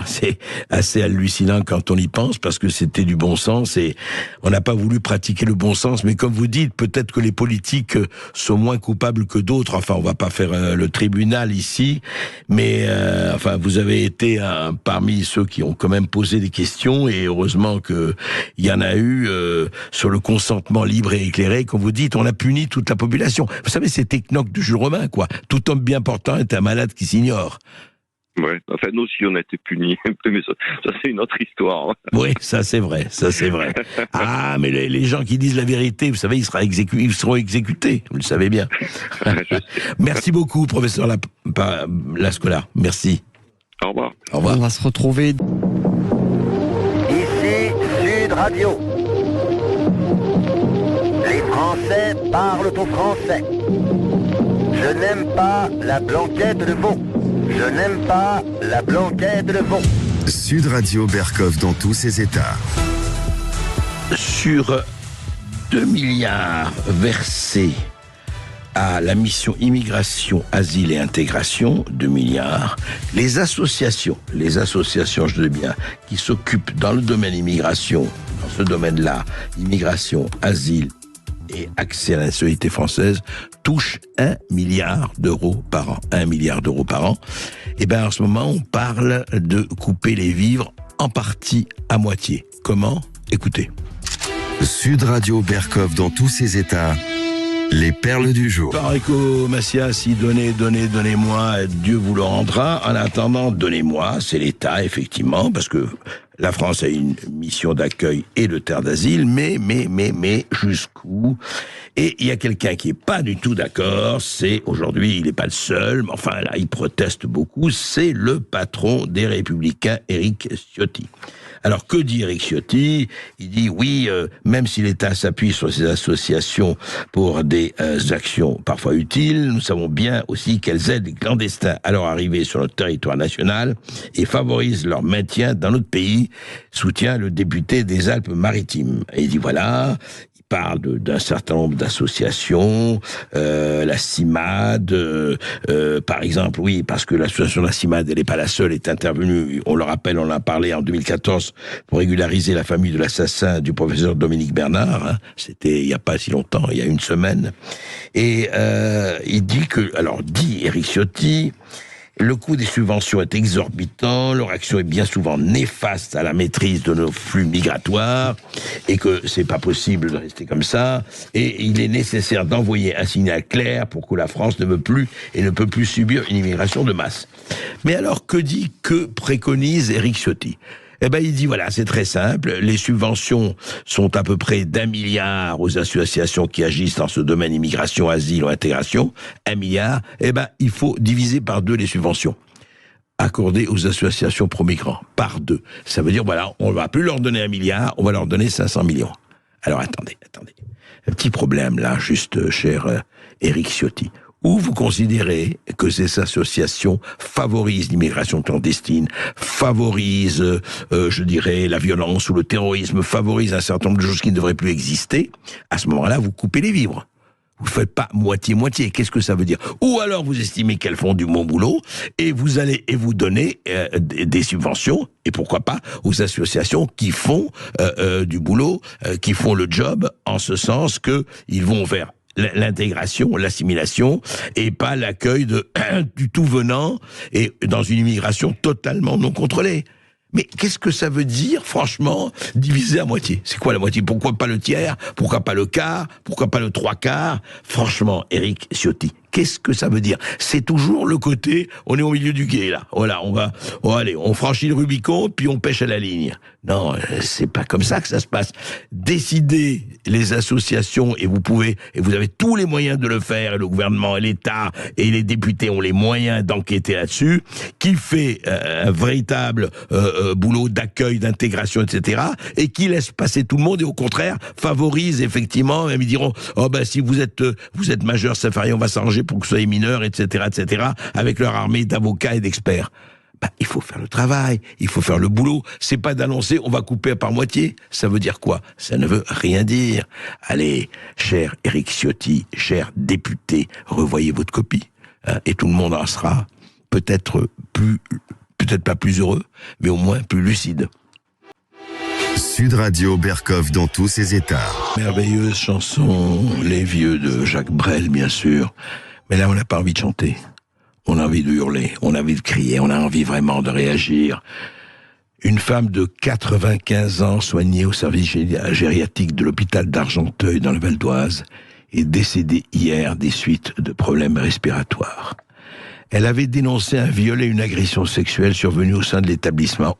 c'est assez hallucinant quand on y pense, parce que c'était du bon sens et on n'a pas voulu pratiquer le bon sens. Mais comme vous dites, peut-être que les politiques sont moins coupables que d'autres. Enfin, on va pas faire le tribunal ici, mais vous avez été parmi ceux qui ont quand même posé des questions, et heureusement que il y en a eu sur le consentement libre et éclairé. Comme vous dites, on a puni toute la population. Vous savez, c'était Knock de Jules Romain, quoi. Tout homme bien portant est un malade qui s'ignore. Ouais, enfin, nous aussi, on a été punis un peu, mais ça c'est une autre histoire. Oui, ça c'est vrai. Ah, mais les gens qui disent la vérité, vous savez, ils seront exécutés, vous le savez bien. Merci beaucoup, professeur Lascola. Merci. Au revoir. On va se retrouver. Ici, Sud Radio. Les Français parlent au français. Je n'aime pas la blanquette de veau. Je n'aime pas la blanquette de veau. Sud Radio Berkov dans tous ses états. Sur 2 milliards versés à la mission immigration, asile et intégration, 2 milliards, les associations, je dis bien, qui s'occupent dans le domaine immigration, dans ce domaine-là, immigration, asile et accès à la nationalité française, touchent 1 milliard d'euros par an. 1 milliard d'euros par an. Et bien, en ce moment, on parle de couper les vivres en partie à moitié. Comment? Écoutez. Sud Radio Berkov dans tous ses états. Les perles du jour. Enrico Macias, si donnez-moi, Dieu vous le rendra. En attendant, donnez-moi, c'est l'État, effectivement, parce que la France a une mission d'accueil et de terre d'asile, mais, jusqu'où? Et il y a quelqu'un qui est pas du tout d'accord, aujourd'hui, il n'est pas le seul, mais enfin, là, il proteste beaucoup, c'est le patron des Républicains, Éric Ciotti. Alors, que dit Éric Ciotti? Il dit oui, même si l'État s'appuie sur ces associations pour des actions parfois utiles, nous savons bien aussi qu'elles aident les clandestins à leur arrivée sur notre territoire national et favorisent leur maintien dans notre pays. Ciotti soutient le député des Alpes-Maritimes. Et il dit voilà, il parle d'un certain nombre d'associations, la CIMAD, par exemple, oui, parce que l'association de la CIMAD, elle n'est pas la seule, est intervenue, on le rappelle, on en a parlé en 2014, pour régulariser la famille de l'assassin du professeur Dominique Bernard, hein. C'était il n'y a pas si longtemps, il y a une semaine. Et il dit que, alors dit Éric Ciotti, le coût des subventions est exorbitant, leur action est bien souvent néfaste à la maîtrise de nos flux migratoires, et que c'est pas possible de rester comme ça, et il est nécessaire d'envoyer un signal clair pour que la France ne veut plus et ne peut plus subir une immigration de masse. Mais alors, que préconise Éric Ciotti ? Eh ben, il dit, voilà, c'est très simple, les subventions sont à peu près d'1 milliard aux associations qui agissent dans ce domaine immigration, asile ou intégration, 1 milliard, eh ben, il faut diviser par 2 les subventions accordées aux associations pro-migrants, par 2. Ça veut dire, voilà, on va plus leur donner 1 milliard, on va leur donner 500 millions. Alors, attendez. Un petit problème, là, juste, cher Éric Ciotti. Où vous considérez que ces associations favorisent l'immigration clandestine, favorisent, je dirais, la violence ou le terrorisme, favorisent un certain nombre de choses qui ne devraient plus exister, à ce moment-là, vous coupez les vivres. Vous ne faites pas moitié-moitié. Qu'est-ce que ça veut dire ? Ou alors vous estimez qu'elles font du bon boulot et vous allez vous donner des subventions, et pourquoi pas, aux associations qui font du boulot, qui font le job, en ce sens qu'ils vont vers l'intégration, l'assimilation, et pas l'accueil du tout venant, et dans une immigration totalement non contrôlée. Mais qu'est-ce que ça veut dire, franchement, diviser à moitié ? C'est quoi la moitié ? Pourquoi pas le tiers ? Pourquoi pas le quart ? Pourquoi pas le 3/4 ? Franchement, Éric Ciotti, qu'est-ce que ça veut dire ? C'est toujours le côté, on est au milieu du gué, là. Voilà, on franchit le Rubicon, puis on pêche à la ligne. Non, c'est pas comme ça que ça se passe. Décidez les associations, et vous avez tous les moyens de le faire, et le gouvernement, et l'État, et les députés ont les moyens d'enquêter là-dessus, qui fait un véritable boulot d'accueil, d'intégration, etc., et qui laisse passer tout le monde, et au contraire, favorise effectivement, même ils diront, oh ben si vous êtes majeur, ça fait rien, on va s'arranger pour que vous soyez mineur, etc., avec leur armée d'avocats et d'experts. Bah, il faut faire le travail, il faut faire le boulot. C'est pas d'annoncer on va couper par moitié. Ça veut dire quoi ? Ça ne veut rien dire. Allez, cher Éric Ciotti, cher député, revoyez votre copie. Et tout le monde en sera peut-être pas plus heureux, mais au moins plus lucide. Sud Radio Bercoff dans tous ses états. Merveilleuse chanson, Les Vieux de Jacques Brel, bien sûr. Mais là, on n'a pas envie de chanter. On a envie de hurler, on a envie de crier, on a envie vraiment de réagir. Une femme de 95 ans soignée au service gériatrique de l'hôpital d'Argenteuil dans le Val d'Oise est décédée hier des suites de problèmes respiratoires. Elle avait dénoncé un viol et une agression sexuelle survenue au sein de l'établissement,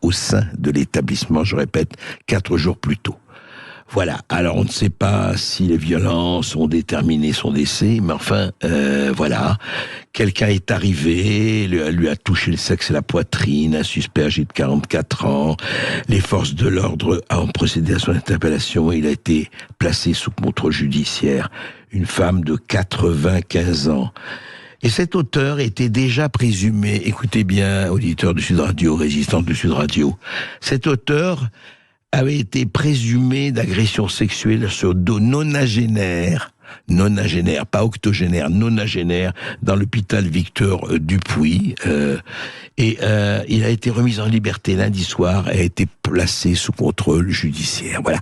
je répète, 4 jours plus tôt. Voilà, alors on ne sait pas si les violences ont déterminé son décès, mais enfin, voilà, quelqu'un est arrivé, lui a touché le sexe et la poitrine, un suspect âgé de 44 ans, les forces de l'ordre ont procédé à son interpellation, il a été placé sous contrôle judiciaire, une femme de 95 ans. Et cet auteur était déjà présumé, écoutez bien, auditeur de Sud Radio, résistant de Sud Radio, cet auteur avait été présumé d'agression sexuelle sur dos nonagénaire, pas octogénaire, nonagénaire, dans l'hôpital Victor Dupuy. Il a été remis en liberté lundi soir et a été placé sous contrôle judiciaire. Voilà.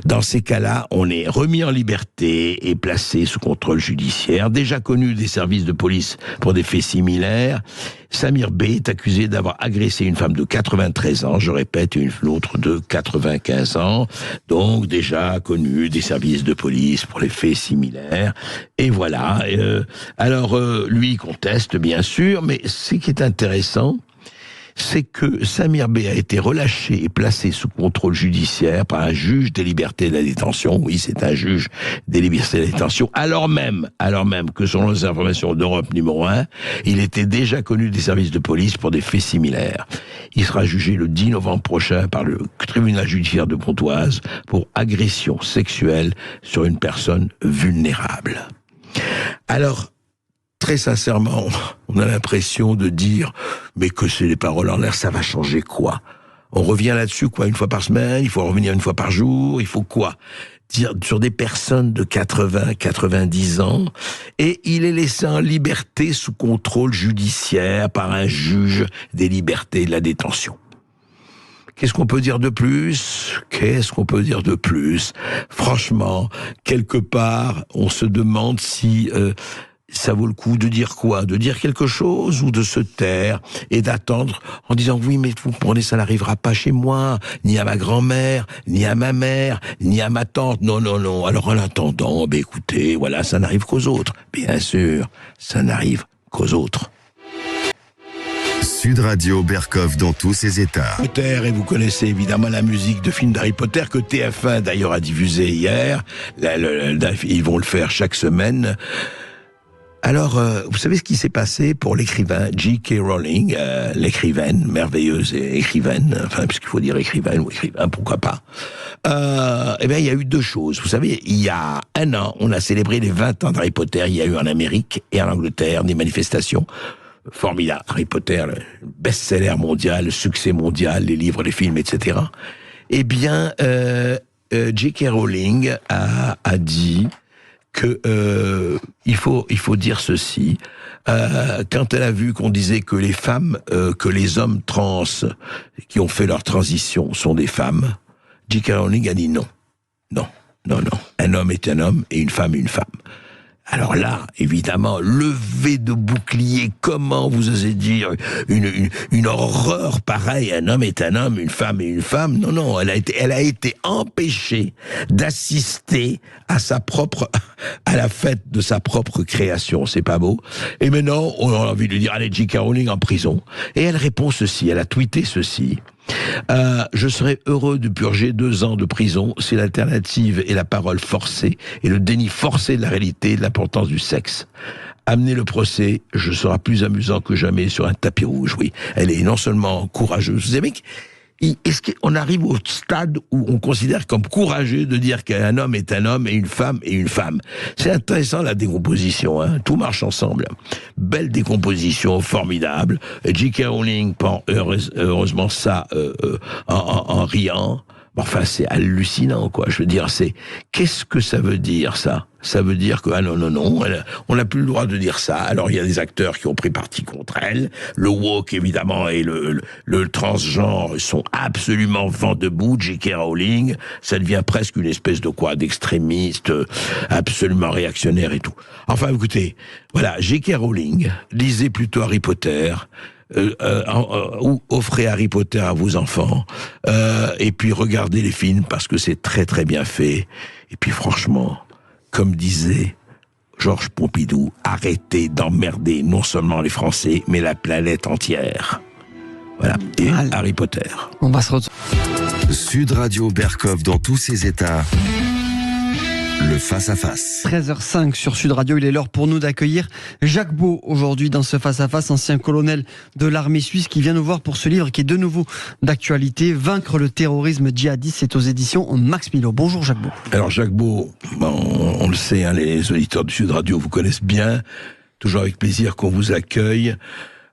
Dans ces cas-là, on est remis en liberté et placé sous contrôle judiciaire. Déjà connu des services de police pour des faits similaires, Samir B est accusé d'avoir agressé une femme de 93 ans, je répète, et l'autre de 95 ans, donc déjà connu des services de police pour les faits similaires. Et voilà. Alors, lui conteste, bien sûr, mais ce qui est intéressant, c'est que Samir B a été relâché et placé sous contrôle judiciaire par un juge des libertés et de la détention. Oui, c'est un juge des libertés et de la détention. Alors même que selon les informations d'Europe numéro 1, il était déjà connu des services de police pour des faits similaires. Il sera jugé le 10 novembre prochain par le tribunal judiciaire de Pontoise pour agression sexuelle sur une personne vulnérable. Alors, très sincèrement, on a l'impression de dire, mais que c'est les paroles en l'air, ça va changer quoi ? On revient là-dessus, quoi, une fois par semaine, il faut revenir une fois par jour, il faut quoi? Dire sur des personnes de 80, 90 ans, et il est laissé en liberté sous contrôle judiciaire par un juge des libertés et de la détention. Qu'est-ce qu'on peut dire de plus? Franchement, quelque part, on se demande si ça vaut le coup de dire quoi? De dire quelque chose ou de se taire et d'attendre en disant oui, mais vous comprenez, ça n'arrivera pas chez moi, ni à ma grand-mère, ni à ma mère, ni à ma tante. Non. Alors en attendant, écoutez, voilà, ça n'arrive qu'aux autres. Bien sûr, ça n'arrive qu'aux autres. Sud Radio Berkoff dans tous ses états. Et vous connaissez évidemment la musique de film d'Harry Potter que TF1 d'ailleurs a diffusé hier. Ils vont le faire chaque semaine. Alors, vous savez ce qui s'est passé pour l'écrivain J.K. Rowling, l'écrivaine, merveilleuse écrivaine, enfin, puisqu'il faut dire écrivaine ou écrivain, pourquoi pas. Eh bien, il y a eu deux choses. Vous savez, il y a un an, on a célébré les 20 ans d'Harry Potter. Il y a eu en Amérique et en Angleterre des manifestations formidables. Harry Potter, le best-seller mondial, le succès mondial, les livres, les films, etc. Eh bien, J.K. Rowling a dit que il faut dire ceci. Quand elle a vu qu'on disait que les femmes, que les hommes trans qui ont fait leur transition sont des femmes, J.K. Rowling a dit non. Un homme est un homme et une femme est une femme. Alors là, évidemment, levé de bouclier, comment vous osez dire une horreur pareille, un homme est un homme, une femme est une femme. Non, elle a été empêchée d'assister à la fête de sa propre création, c'est pas beau. Et maintenant, on a envie de dire, allez, J.K. Rowling en prison. Et elle répond ceci, elle a tweeté ceci. Je serais heureux de purger 2 ans de prison si l'alternative est la parole forcée et le déni forcé de la réalité et de l'importance du sexe. Amener le procès, je serai plus amusant que jamais sur un tapis rouge. Oui, elle est non seulement courageuse. Vous savez, est-ce qu'on arrive au stade où on considère comme courageux de dire qu'un homme est un homme et une femme est une femme? C'est intéressant la décomposition, hein. Tout marche ensemble. Belle décomposition, formidable. J.K. Rowling prend heureusement ça en riant. Enfin, c'est hallucinant, quoi. Je veux dire, qu'est-ce que ça veut dire, ça? Ça veut dire que, non, on n'a plus le droit de dire ça. Alors, il y a des acteurs qui ont pris parti contre elle. Le woke, évidemment, et le transgenre sont absolument vent debout. J.K. Rowling, ça devient presque une espèce d'extrémiste, absolument réactionnaire et tout. Enfin, écoutez, voilà, J.K. Rowling, lisez plutôt Harry Potter, ou offrez Harry Potter à vos enfants, et puis regardez les films parce que c'est très très bien fait. Et puis franchement, comme disait Georges Pompidou, arrêtez d'emmerder non seulement les Français, mais la planète entière. Voilà, et Harry Potter. On va se retrouver. Sud Radio Berkoff dans tous ses états. Le face-à-face. 13h05 sur Sud Radio, il est l'heure pour nous d'accueillir Jacques Beau aujourd'hui dans ce face-à-face, ancien colonel de l'armée suisse qui vient nous voir pour ce livre qui est de nouveau d'actualité, Vaincre le terrorisme djihadiste, c'est aux éditions Max Milo. Bonjour Jacques Beau. Alors Jacques Beau, on le sait, hein, les auditeurs du Sud Radio vous connaissent bien, toujours avec plaisir qu'on vous accueille.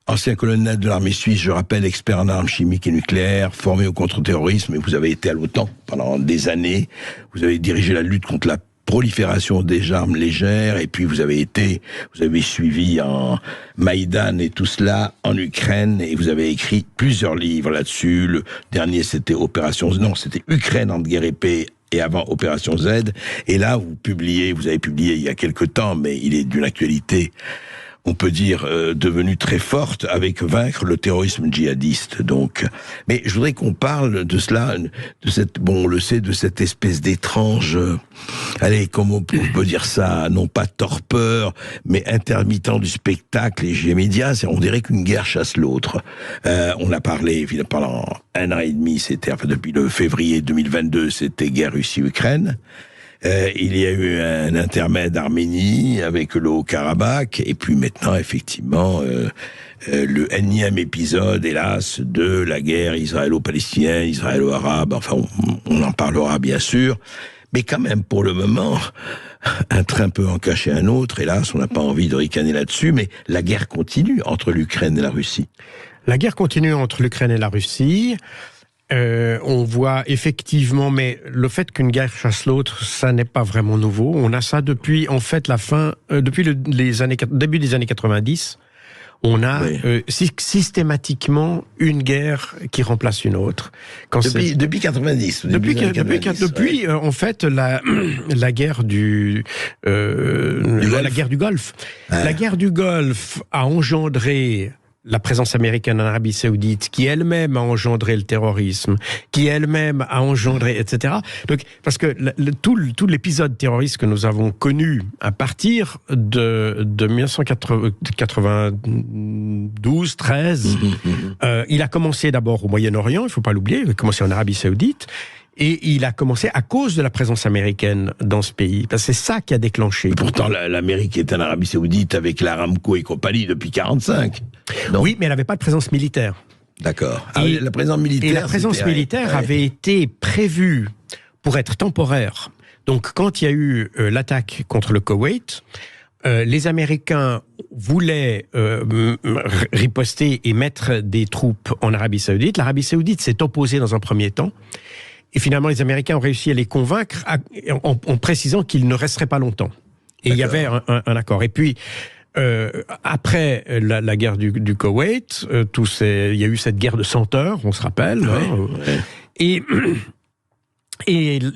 Ancien colonel de l'armée suisse, je rappelle, expert en armes chimiques et nucléaires, formé au contre-terrorisme, et vous avez été à l'OTAN pendant des années. Vous avez dirigé la lutte contre la prolifération des armes légères, et puis vous avez suivi en Maïdan et tout cela en Ukraine, et vous avez écrit plusieurs livres là-dessus. Le dernier, c'était c'était Ukraine entre guerre et paix, et avant Opération Z. Et là, vous avez publié il y a quelque temps, mais il est d'une actualité, on peut dire, devenue très forte, avec Vaincre le terrorisme djihadiste. Donc, mais je voudrais qu'on parle de cela, on le sait, de cette espèce d'étrange, comment on peut dire ça, non pas torpeur, mais intermittent du spectacle et médias. On dirait qu'une guerre chasse l'autre. On a parlé pendant 1 an et demi, depuis le février 2022, c'était guerre Russie-Ukraine. Il y a eu un intermède Arménie avec le Haut-Karabakh, et puis maintenant, effectivement, le énième épisode, hélas, de la guerre israélo-palestinienne, israélo-arabe. Enfin, on en parlera bien sûr, mais quand même, pour le moment, un train peut en cacher un autre. Hélas, on n'a pas envie de ricaner là-dessus, mais la guerre continue entre l'Ukraine et la Russie. La guerre continue entre l'Ukraine et la Russie. On voit effectivement, mais le fait qu'une guerre chasse l'autre, ça n'est pas vraiment nouveau. On a ça depuis, en fait, depuis début des années 90. On a systématiquement une guerre qui remplace une autre. Depuis 90. Depuis en fait, la guerre la guerre du Golfe. La guerre du Golfe a engendré la présence américaine en Arabie Saoudite, qui elle-même a engendré le terrorisme, qui elle-même a engendré, etc. Donc, parce que tout l'épisode terroriste que nous avons connu à partir de 1992-13, il a commencé d'abord au Moyen-Orient, il ne faut pas l'oublier, il a commencé en Arabie Saoudite, et il a commencé à cause de la présence américaine dans ce pays. Parce que c'est ça qui a déclenché. Et pourtant, l'Amérique est en Arabie Saoudite avec l'Aramco et compagnie depuis 1945. Oui, mais elle n'avait pas de présence militaire. D'accord. La présence militaire, et la présence militaire avait été prévue pour être temporaire. Donc, quand il y a eu l'attaque contre le Koweït, les Américains voulaient riposter et mettre des troupes en Arabie Saoudite. L'Arabie Saoudite s'est opposée dans un premier temps. Et finalement, les Américains ont réussi à les convaincre en précisant qu'ils ne resteraient pas longtemps. Et il y avait un accord. Et puis, après la guerre du Koweït, il y a eu cette guerre de 100 heures, on se rappelle. Et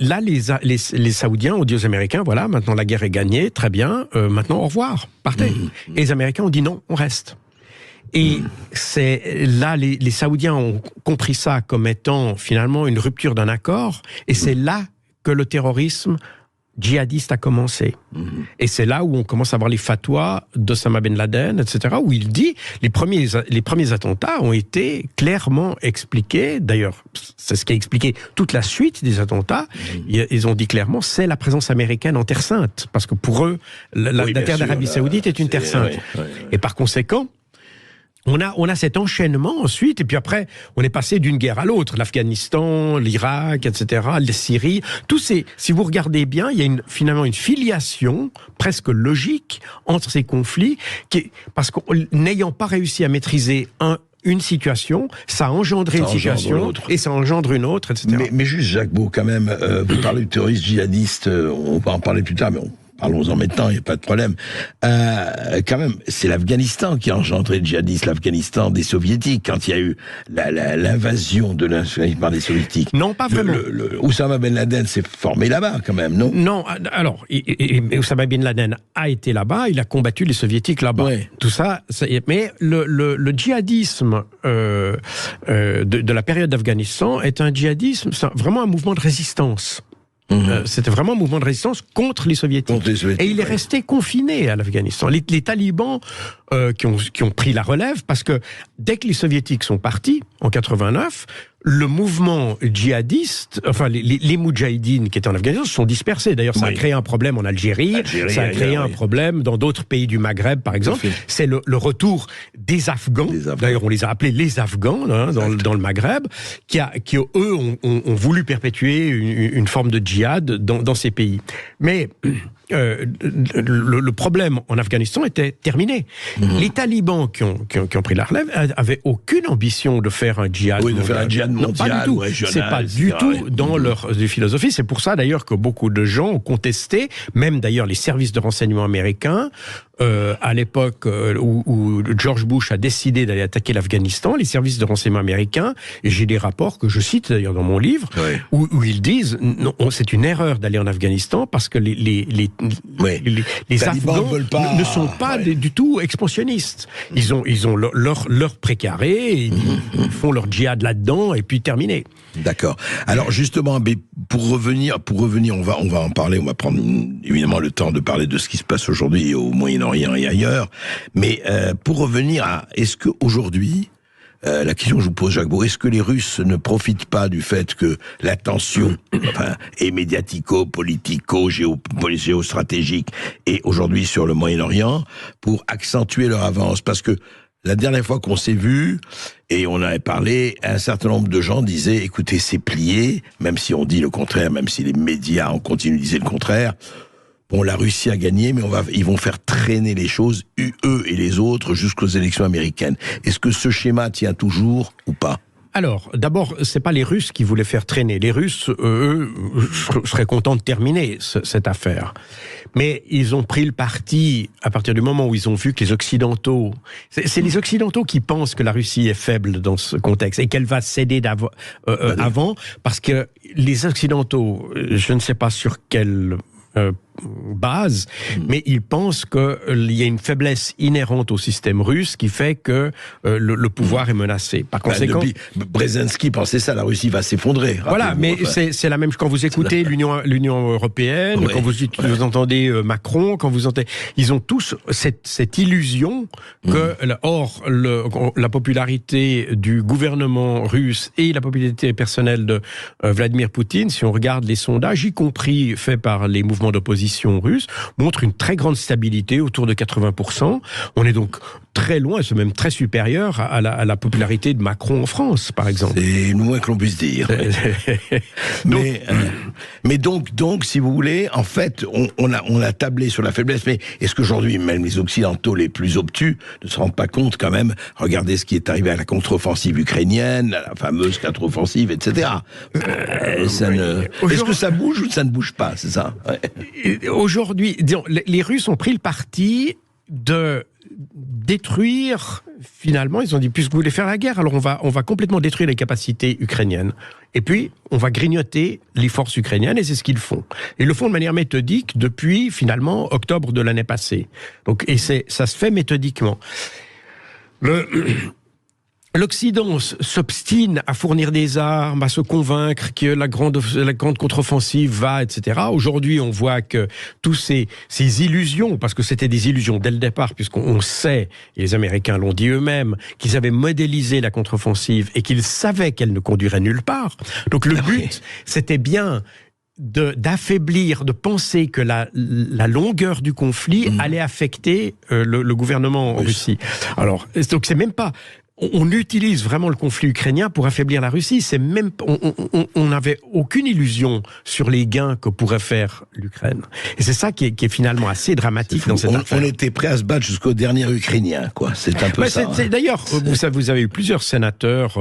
là, les Saoudiens ont dit aux Américains, voilà, maintenant la guerre est gagnée, très bien, maintenant au revoir, partez. Et les Américains ont dit non, on reste. Et c'est là, les Saoudiens ont compris ça comme étant finalement une rupture d'un accord, et c'est là que le terrorisme djihadiste a commencé. Et c'est là où on commence à voir les fatwas d'Osama Ben Laden, etc., où il dit, les premiers attentats ont été clairement expliqués, d'ailleurs, c'est ce qui a expliqué toute la suite des attentats, ils ont dit clairement, c'est la présence américaine en Terre Sainte, parce que pour eux, la terre d'Arabie Saoudite est une Terre Sainte. Et par conséquent, on a cet enchaînement ensuite, et puis après, on est passé d'une guerre à l'autre, l'Afghanistan, l'Irak, etc., la Syrie, si vous regardez bien, il y a finalement une filiation presque logique entre ces conflits, parce que n'ayant pas réussi à maîtriser une situation, ça a engendré une situation, et ça engendre une autre, etc. Mais juste, Jacques Beau, quand même, vous parlez du terrorisme djihadiste, on va en parler plus tard, mais parlons-en maintenant, il n'y a pas de problème. Quand même, c'est l'Afghanistan qui a engendré le djihadisme, l'Afghanistan des Soviétiques, quand il y a eu l'invasion de l'Afghanistan par les Soviétiques. Non, pas vraiment. Oussama Ben Laden s'est formé là-bas, quand même, non? Non, alors, Oussama Ben Laden a été là-bas, il a combattu les Soviétiques là-bas. Ouais. Tout ça, mais le djihadisme de la période d'Afghanistan est un djihadisme, c'est vraiment un mouvement de résistance. C'était vraiment un mouvement de résistance contre les Soviétiques. Et il est resté confiné à l'Afghanistan. Les talibans qui ont pris la relève, parce que dès que les Soviétiques sont partis, en 89, le mouvement djihadiste, enfin les moudjahidines qui étaient en Afghanistan se sont dispersés. D'ailleurs, ça a créé un problème en Algérie, ça a créé un problème dans d'autres pays du Maghreb, par exemple. C'est le retour des Afghans. D'ailleurs, on les a appelés les Afghans dans le Maghreb, qui eux ont voulu perpétuer une forme de djihad dans ces pays. Mais le problème en Afghanistan était terminé. Les talibans qui ont pris la relève avaient aucune ambition de faire un djihad mondial. De faire un djihad mondial, pas du tout. C'est pas du tout dans leur philosophie. C'est pour ça d'ailleurs que beaucoup de gens ont contesté, même d'ailleurs les services de renseignement américains, à l'époque où George Bush a décidé d'aller attaquer l'Afghanistan, les services de renseignement américains, et j'ai des rapports que je cite d'ailleurs dans mon livre, où ils disent non, c'est une erreur d'aller en Afghanistan parce que les Afghans ne sont pas du tout expansionnistes. Ils ont leur précaré, ils font leur djihad là-dedans et puis terminé. D'accord. Alors justement, pour revenir, on va en parler. On va prendre évidemment le temps de parler de ce qui se passe aujourd'hui au Moyen-Orient et ailleurs. Mais pour revenir à, est-ce que aujourd'hui, la question que je vous pose, Jacques Beau, est-ce que les Russes ne profitent pas du fait que la tension est médiatico-politico, géostratégique, et aujourd'hui sur le Moyen-Orient, pour accentuer leur avance? Parce que la dernière fois qu'on s'est vu, et on avait parlé, un certain nombre de gens disaient, écoutez, c'est plié, même si on dit le contraire, même si les médias ont continué de dire le contraire. Bon, la Russie a gagné, mais ils vont faire traîner les choses, eux et les autres, jusqu'aux élections américaines. Est-ce que ce schéma tient toujours ou pas? Alors, d'abord, c'est pas les Russes qui voulaient faire traîner. Les Russes, eux, seraient contents de terminer cette affaire. Mais ils ont pris le parti à partir du moment où ils ont vu que les Occidentaux... C'est les Occidentaux qui pensent que la Russie est faible dans ce contexte et qu'elle va céder avant, parce que les Occidentaux, je ne sais pas sur quelle... base, mais ils pensent qu'il y a une faiblesse inhérente au système russe qui fait que le pouvoir est menacé. Par conséquent, Brzezinski pensait ça, la Russie va s'effondrer. Voilà, mais c'est la même chose quand vous écoutez l'Union européenne, quand vous entendez Macron, quand vous entendez, ils ont tous cette illusion que, la popularité du gouvernement russe et la popularité personnelle de Vladimir Poutine, si on regarde les sondages, y compris faits par les mouvements d'opposition russe, montre une très grande stabilité, autour de 80%. On est donc très loin, c'est même très supérieur à la popularité de Macron en France, par exemple. C'est le moins que l'on puisse dire. Mais donc, si vous voulez, en fait, on a tablé sur la faiblesse, mais est-ce qu'aujourd'hui, même les Occidentaux les plus obtus ne se rendent pas compte quand même? Regardez ce qui est arrivé à la contre-offensive ukrainienne, à la fameuse contre-offensive, etc. Est-ce que ça bouge ou ça ne bouge pas, c'est ça? Aujourd'hui, disons, les Russes ont pris le parti de détruire, finalement, ils ont dit, puisque vous voulez faire la guerre, alors on va complètement détruire les capacités ukrainiennes. Et puis, on va grignoter les forces ukrainiennes, et c'est ce qu'ils font. Ils le font de manière méthodique depuis, finalement, octobre de l'année passée. Donc, ça se fait méthodiquement. L'Occident s'obstine à fournir des armes, à se convaincre que la grande contre-offensive va, etc. Aujourd'hui, on voit que tous ces illusions, parce que c'était des illusions dès le départ, puisqu'on sait, et les Américains l'ont dit eux-mêmes, qu'ils avaient modélisé la contre-offensive et qu'ils savaient qu'elle ne conduirait nulle part. Donc le but, c'était bien d'affaiblir, de penser que la longueur du conflit allait affecter le gouvernement en Russie. Alors, donc c'est même pas... On utilise vraiment le conflit ukrainien pour affaiblir la Russie. C'est même, on n'avait aucune illusion sur les gains que pourrait faire l'Ukraine. Et c'est ça qui est finalement assez dramatique dans cette affaire. On était prêt à se battre jusqu'au dernier Ukrainien, quoi. C'est un peu ça. D'ailleurs, vous avez eu plusieurs sénateurs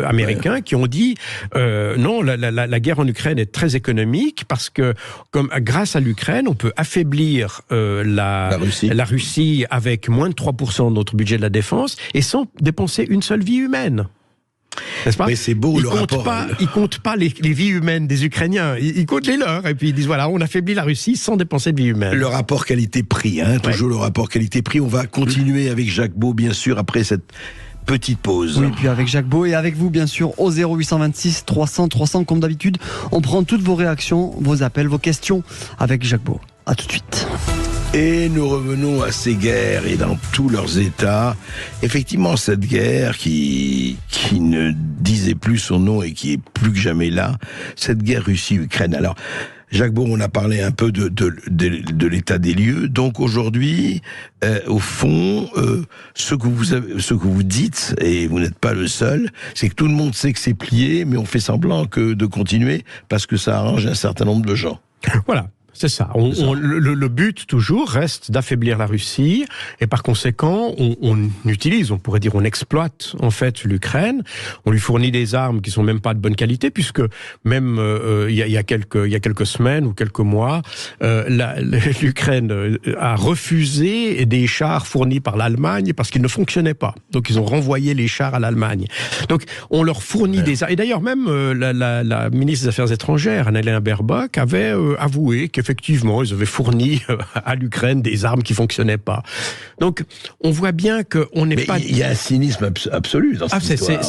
américains qui ont dit non, la guerre en Ukraine est très économique parce que, grâce à l'Ukraine, on peut affaiblir la Russie avec moins de 3% de notre budget de la défense et sans dépenser une seule vie humaine. N'est-ce pas? Mais c'est beau le rapport. Ils comptent pas les vies humaines des Ukrainiens. Ils comptent les leurs. Et puis ils disent voilà, on affaiblit la Russie sans dépenser de vie humaine. Le rapport qualité-prix, toujours le rapport qualité-prix. On va continuer avec Jacques Beau, bien sûr, après cette petite pause. Oui, puis avec Jacques Beau et avec vous, bien sûr, au 0826 300 300, comme d'habitude. On prend toutes vos réactions, vos appels, vos questions avec Jacques Beau. À tout de suite. Et nous revenons à ces guerres et dans tous leurs états. Effectivement, cette guerre qui ne disait plus son nom et qui est plus que jamais là, cette guerre Russie-Ukraine. Alors, Jacques Beau, on a parlé un peu de l'état des lieux. Donc aujourd'hui, au fond, ce que vous dites, et vous n'êtes pas le seul, c'est que tout le monde sait que c'est plié, mais on fait semblant de continuer parce que ça arrange un certain nombre de gens. Voilà. C'est ça. Le but, toujours, reste d'affaiblir la Russie, et par conséquent, on exploite, en fait, l'Ukraine. On lui fournit des armes qui sont même pas de bonne qualité, puisque même il y a quelques semaines ou quelques mois, l'Ukraine a refusé des chars fournis par l'Allemagne parce qu'ils ne fonctionnaient pas. Donc, ils ont renvoyé les chars à l'Allemagne. Donc, on leur fournit des armes. Et d'ailleurs, même la ministre des Affaires étrangères, Annalena Baerbock, avait avoué qu'effectivement, ils avaient fourni à l'Ukraine des armes qui fonctionnaient pas. Donc, on voit bien qu'on n'est pas... Il y a un cynisme absolu dans cette histoire.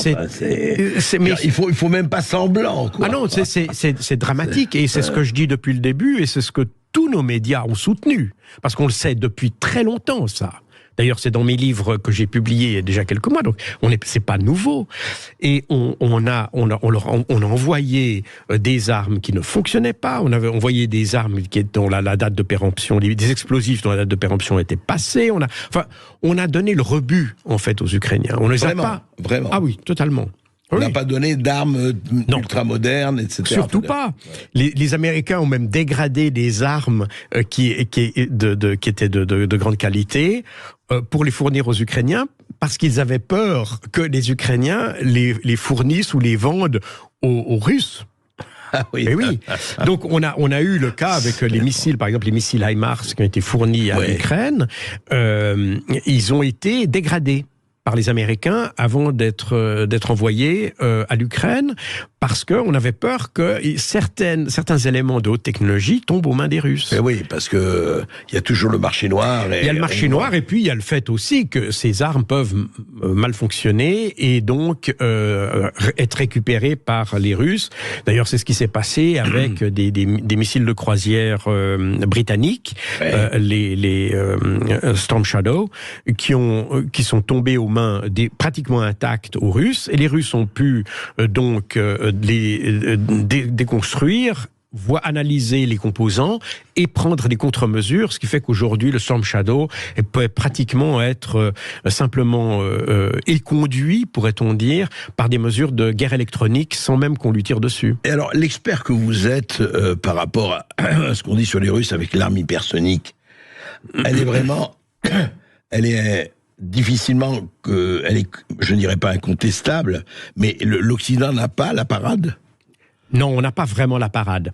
Il faut même pas semblant, quoi. Ah non, c'est dramatique, et c'est ce que je dis depuis le début, et c'est ce que tous nos médias ont soutenu. Parce qu'on le sait depuis très longtemps, ça. D'ailleurs, c'est dans mes livres que j'ai publiés il y a déjà quelques mois, donc c'est pas nouveau. Et on a envoyé des armes qui ne fonctionnaient pas. On avait envoyé des armes dont la date de péremption, des explosifs dont la date de péremption était passée. On a donné le rebut, en fait, aux Ukrainiens. On les a pas. Vraiment. Ah oui, totalement. On n'a pas donné d'armes ultramodernes, etc. Surtout pas. Les Américains ont même dégradé des armes qui étaient de grande qualité pour les fournir aux Ukrainiens, parce qu'ils avaient peur que les Ukrainiens les fournissent ou les vendent aux Russes. Ah oui. Et oui. Donc on a eu le cas avec les missiles, par exemple les missiles HIMARS qui ont été fournis à l'Ukraine. Ils ont été dégradés par les Américains avant d'être envoyés à l'Ukraine, parce qu'on avait peur que certains éléments de haute technologie tombent aux mains des Russes. Et oui, parce que il y a toujours le marché noir. Il y a le marché noir, et puis il y a le fait aussi que ces armes peuvent mal fonctionner et donc être récupérées par les Russes. D'ailleurs, c'est ce qui s'est passé avec des missiles de croisière britanniques, les Storm Shadow, qui sont tombés aux mains pratiquement intacts aux Russes, et les Russes ont pu donc les déconstruire, analyser les composants et prendre des contre-mesures, ce qui fait qu'aujourd'hui le Storm Shadow peut pratiquement être simplement éconduit, pourrait-on dire, par des mesures de guerre électronique sans même qu'on lui tire dessus. Et alors, l'expert que vous êtes par rapport à ce qu'on dit sur les Russes avec l'arme hypersonique, elle est vraiment... elle est difficilement... elle est, je ne dirais pas incontestable, mais l'Occident n'a pas la parade ? Non, on n'a pas vraiment la parade.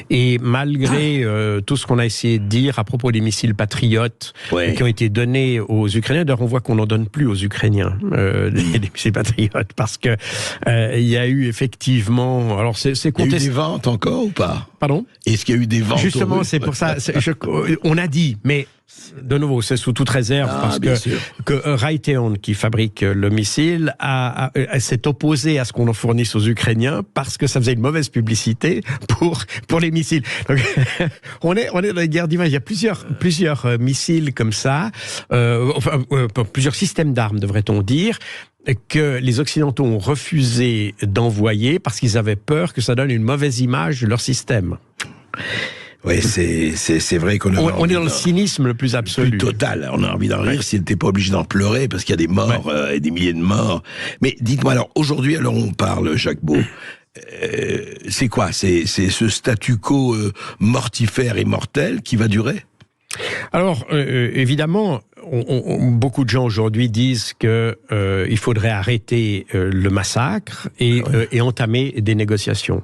Et malgré tout ce qu'on a essayé de dire à propos des missiles patriotes qui ont été donnés aux Ukrainiens, d'ailleurs on voit qu'on n'en donne plus aux Ukrainiens des missiles patriotes, parce que il y a eu effectivement... Alors c'est il y a eu des ventes encore ou pas ? Pardon ? Est-ce qu'il y a eu des ventes ? Justement, c'est pour ça. On a dit, mais... De nouveau, c'est sous toute réserve, parce que Raytheon, qui fabrique le missile, s'est opposé à ce qu'on en fournisse aux Ukrainiens parce que ça faisait une mauvaise publicité pour les missiles. Donc, on est dans la guerre d'image. Il y a plusieurs missiles comme ça, plusieurs systèmes d'armes, devrait-on dire, que les Occidentaux ont refusé d'envoyer parce qu'ils avaient peur que ça donne une mauvaise image de leur système. Oui, c'est vrai qu'on a on est dans le cynisme le plus absolu. Plus total. On a envie d'en rire s'il n'était pas obligé d'en pleurer, parce qu'il y a des morts et des milliers de morts. Mais dites-moi, alors, aujourd'hui, alors on parle, Jacques Beau, c'est quoi ? C'est ce statu quo mortifère et mortel qui va durer ? Alors, évidemment, beaucoup de gens aujourd'hui disent que il faudrait arrêter le massacre et entamer des négociations.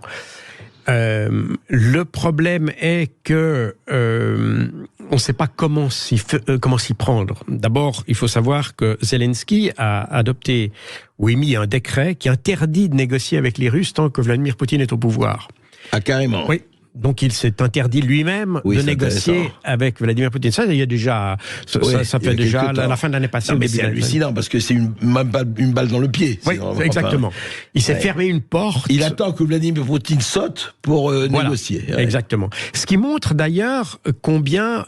Le problème est que on ne sait pas comment s'y prendre. D'abord, il faut savoir que Zelensky a adopté ou émis un décret qui interdit de négocier avec les Russes tant que Vladimir Poutine est au pouvoir. Ah, carrément. Oui. Donc il s'est interdit lui-même de négocier avec Vladimir Poutine. Ça, il y a déjà, ça fait déjà la fin de l'année passée. Non, mais c'est hallucinant, parce que c'est une balle dans le pied. Oui, exactement. Il s'est fermé une porte. Il attend que Vladimir Poutine saute pour négocier. Ouais. Exactement. Ce qui montre d'ailleurs combien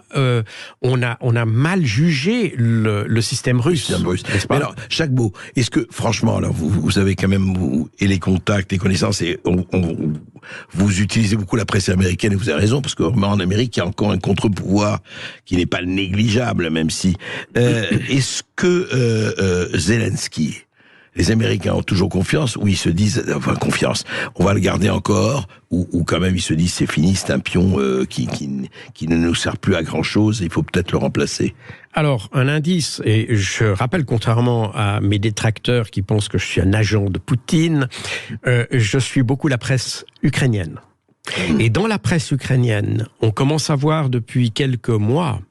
on a mal jugé le système russe. Mais alors, Jacques Beau, est-ce que, franchement, alors vous avez quand même les contacts, les connaissances, et vous utilisez beaucoup la presse américaine, et vous avez raison, parce qu'en Amérique, il y a encore un contre-pouvoir qui n'est pas négligeable, même si... est-ce que Zelensky, les Américains ont toujours confiance, ou ils se disent, enfin confiance, on va le garder encore, ou quand même ils se disent c'est fini, c'est un pion qui ne nous sert plus à grand-chose, il faut peut-être le remplacer? Alors, un indice, et je rappelle, contrairement à mes détracteurs qui pensent que je suis un agent de Poutine, je suis beaucoup la presse ukrainienne. Et dans la presse ukrainienne, on commence à voir depuis quelques mois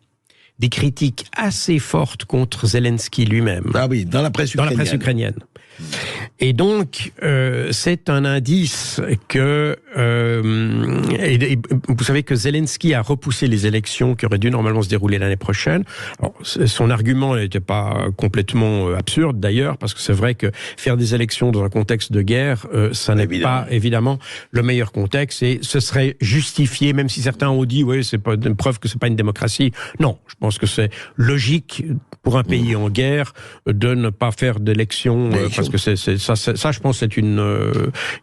des critiques assez fortes contre Zelensky lui-même. Ah oui, dans la presse ukrainienne. Dans la presse ukrainienne. Et donc, c'est un indice que... et vous savez que Zelensky a repoussé les élections qui auraient dû normalement se dérouler l'année prochaine. Alors, son argument n'était pas complètement absurde, d'ailleurs, parce que c'est vrai que faire des élections dans un contexte de guerre, ça n'est pas, évidemment, le meilleur contexte, et ce serait justifié, même si certains ont dit, oui, c'est pas une preuve que c'est pas une démocratie. Non, je pense que c'est logique pour un pays en guerre de ne pas faire d'élections, parce que ça, je pense, c'est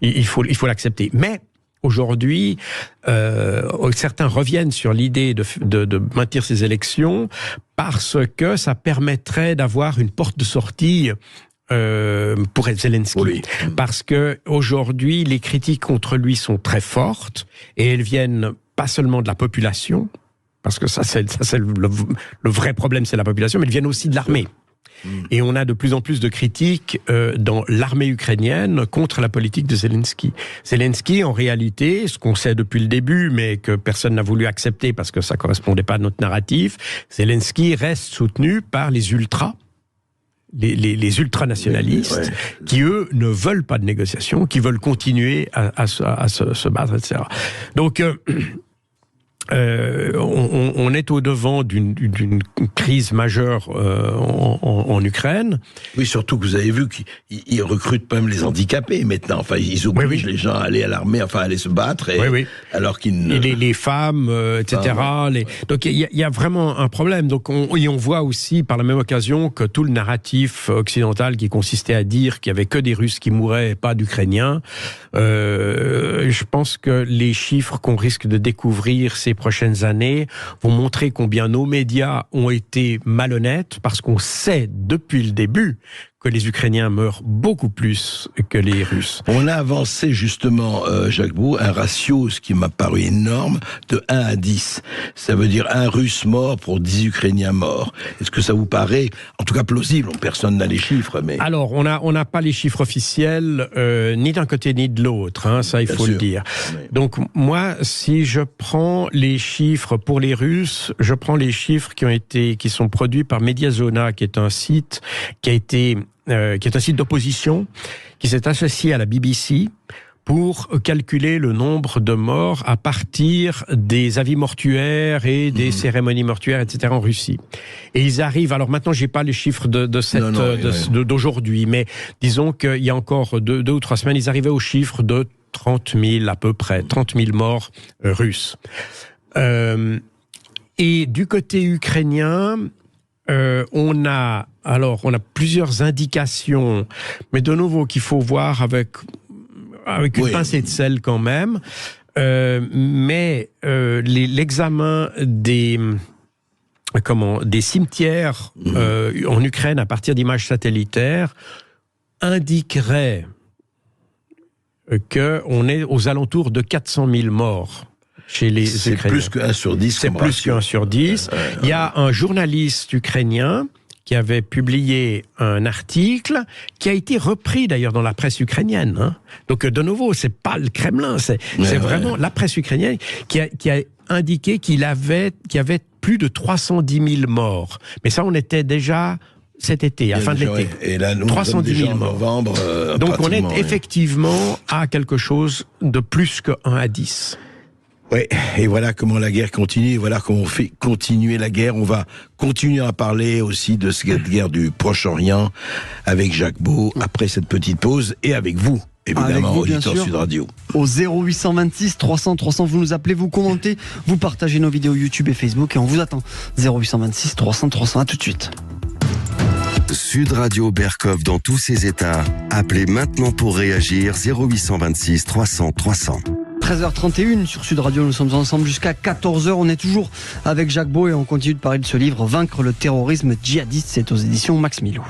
il faut l'accepter. Mais aujourd'hui, certains reviennent sur l'idée de maintenir ces élections parce que ça permettrait d'avoir une porte de sortie pour Zelensky. Oui. Parce que aujourd'hui, les critiques contre lui sont très fortes et elles viennent pas seulement de la population, parce que ça c'est le vrai problème, c'est la population, mais elles viennent aussi de l'armée. Et on a de plus en plus de critiques dans l'armée ukrainienne contre la politique de Zelensky. Zelensky, en réalité, ce qu'on sait depuis le début, mais que personne n'a voulu accepter parce que ça correspondait pas à notre narratif, Zelensky reste soutenu par les ultras. Les ultranationalistes, qui eux ne veulent pas de négociation, qui veulent continuer à se battre, etc. Donc, on est au devant d'une crise majeure en Ukraine. Oui, surtout que vous avez vu qu'ils recrutent même les handicapés maintenant. Enfin, ils obligent les gens à aller à l'armée, enfin à aller se battre, alors qu'ils ne... Et les femmes, etc. Donc il y a vraiment un problème. Donc on voit aussi par la même occasion que tout le narratif occidental qui consistait à dire qu'il y avait que des Russes qui mouraient et pas d'Ukrainiens. Je pense que les chiffres qu'on risque de découvrir ces prochaines années vont montrer combien nos médias ont été malhonnêtes, parce qu'on sait depuis le début que les Ukrainiens meurent beaucoup plus que les Russes. On a avancé justement, Jacques Beau, un ratio, ce qui m'a paru énorme, de 1 à 10. Ça veut dire 1 Russe mort pour 10 Ukrainiens morts. Est-ce que ça vous paraît, en tout cas plausible? Personne n'a les chiffres, mais... Alors, on n'a pas les chiffres officiels, ni d'un côté ni de l'autre, hein, ça il faut le dire. Oui. Donc moi, si je prends les chiffres pour les Russes, je prends les chiffres qui sont produits par Mediazona, qui est un site qui est un site d'opposition, qui s'est associé à la BBC pour calculer le nombre de morts à partir des avis mortuaires et des cérémonies mortuaires, etc. en Russie. Et ils arrivent, alors maintenant j'ai pas les chiffres d'aujourd'hui, mais disons qu'il y a encore deux ou trois semaines, ils arrivaient au chiffre de 30 000 à peu près, 30 000 morts russes. Et du côté ukrainien, on a plusieurs indications, mais de nouveau qu'il faut voir avec une pincée de sel quand même. Mais l'examen des cimetières en Ukraine à partir d'images satellitaires indiquerait qu'on est aux alentours de 400 000 morts. Chez les Ukrainiens. C'est plus que 1 sur 10. C'est plus que 1 sur 10. Il y a un journaliste ukrainien qui avait publié un article qui a été repris d'ailleurs dans la presse ukrainienne. Hein. Donc de nouveau, c'est pas le Kremlin, c'est vraiment la presse ukrainienne qui a indiqué qu'il y avait plus de 310 000 morts. Mais ça, on était déjà cet été, à fin de l'été. Et là, nous 310 000 morts. Novembre, donc on est effectivement à quelque chose de plus que 1 à 10. Oui, et voilà comment la guerre continue, et voilà comment on fait continuer la guerre. On va continuer à parler aussi de cette guerre du Proche-Orient avec Jacques Beau, après cette petite pause, et avec vous, évidemment, auditeur Sud Radio. Au 0826 300 300, vous nous appelez, vous commentez, vous partagez nos vidéos YouTube et Facebook, et on vous attend. 0826 300 300, à tout de suite. Sud Radio Berkov dans tous ses états. Appelez maintenant pour réagir 0826 300 300. 13h31 sur Sud Radio, nous sommes ensemble jusqu'à 14h. On est toujours avec Jacques Beau et on continue de parler de ce livre, Vaincre le terrorisme djihadiste. C'est aux éditions Max Milou.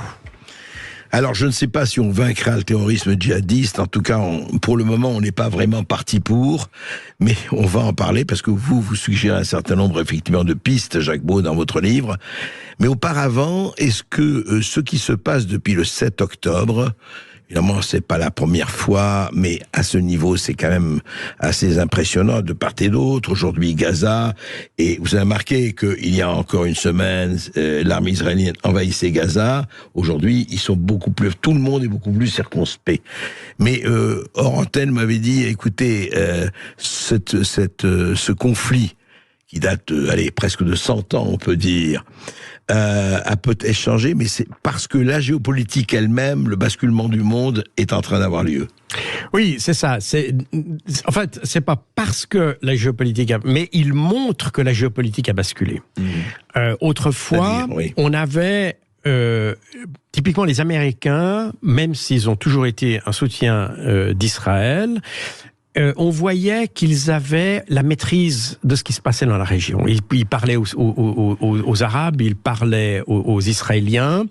Alors, je ne sais pas si on vaincra le terrorisme djihadiste. En tout cas, pour le moment, on n'est pas vraiment parti pour. Mais on va en parler parce que vous suggérez un certain nombre, effectivement, de pistes, Jacques Beau, dans votre livre. Mais auparavant, est-ce que ce qui se passe depuis le 7 octobre... Évidemment, c'est pas la première fois, mais à ce niveau, c'est quand même assez impressionnant de part et d'autre. Aujourd'hui, Gaza, et vous avez remarqué qu'il y a encore une semaine, l'armée israélienne envahissait Gaza. Aujourd'hui, ils sont tout le monde est beaucoup plus circonspect. Mais hors antenne m'avait dit, écoutez, ce conflit qui date, presque de 100 ans, on peut dire, a peut-être changé, mais c'est parce que la géopolitique elle-même, le basculement du monde est en train d'avoir lieu. Oui, c'est ça. En fait, c'est pas parce que la géopolitique mais il montre que la géopolitique a basculé. Autrefois, on avait typiquement les Américains, même s'ils ont toujours été un soutien d'Israël, on voyait qu'ils avaient la maîtrise de ce qui se passait dans la région. Ils parlaient aux Arabes, ils parlaient aux Israéliens,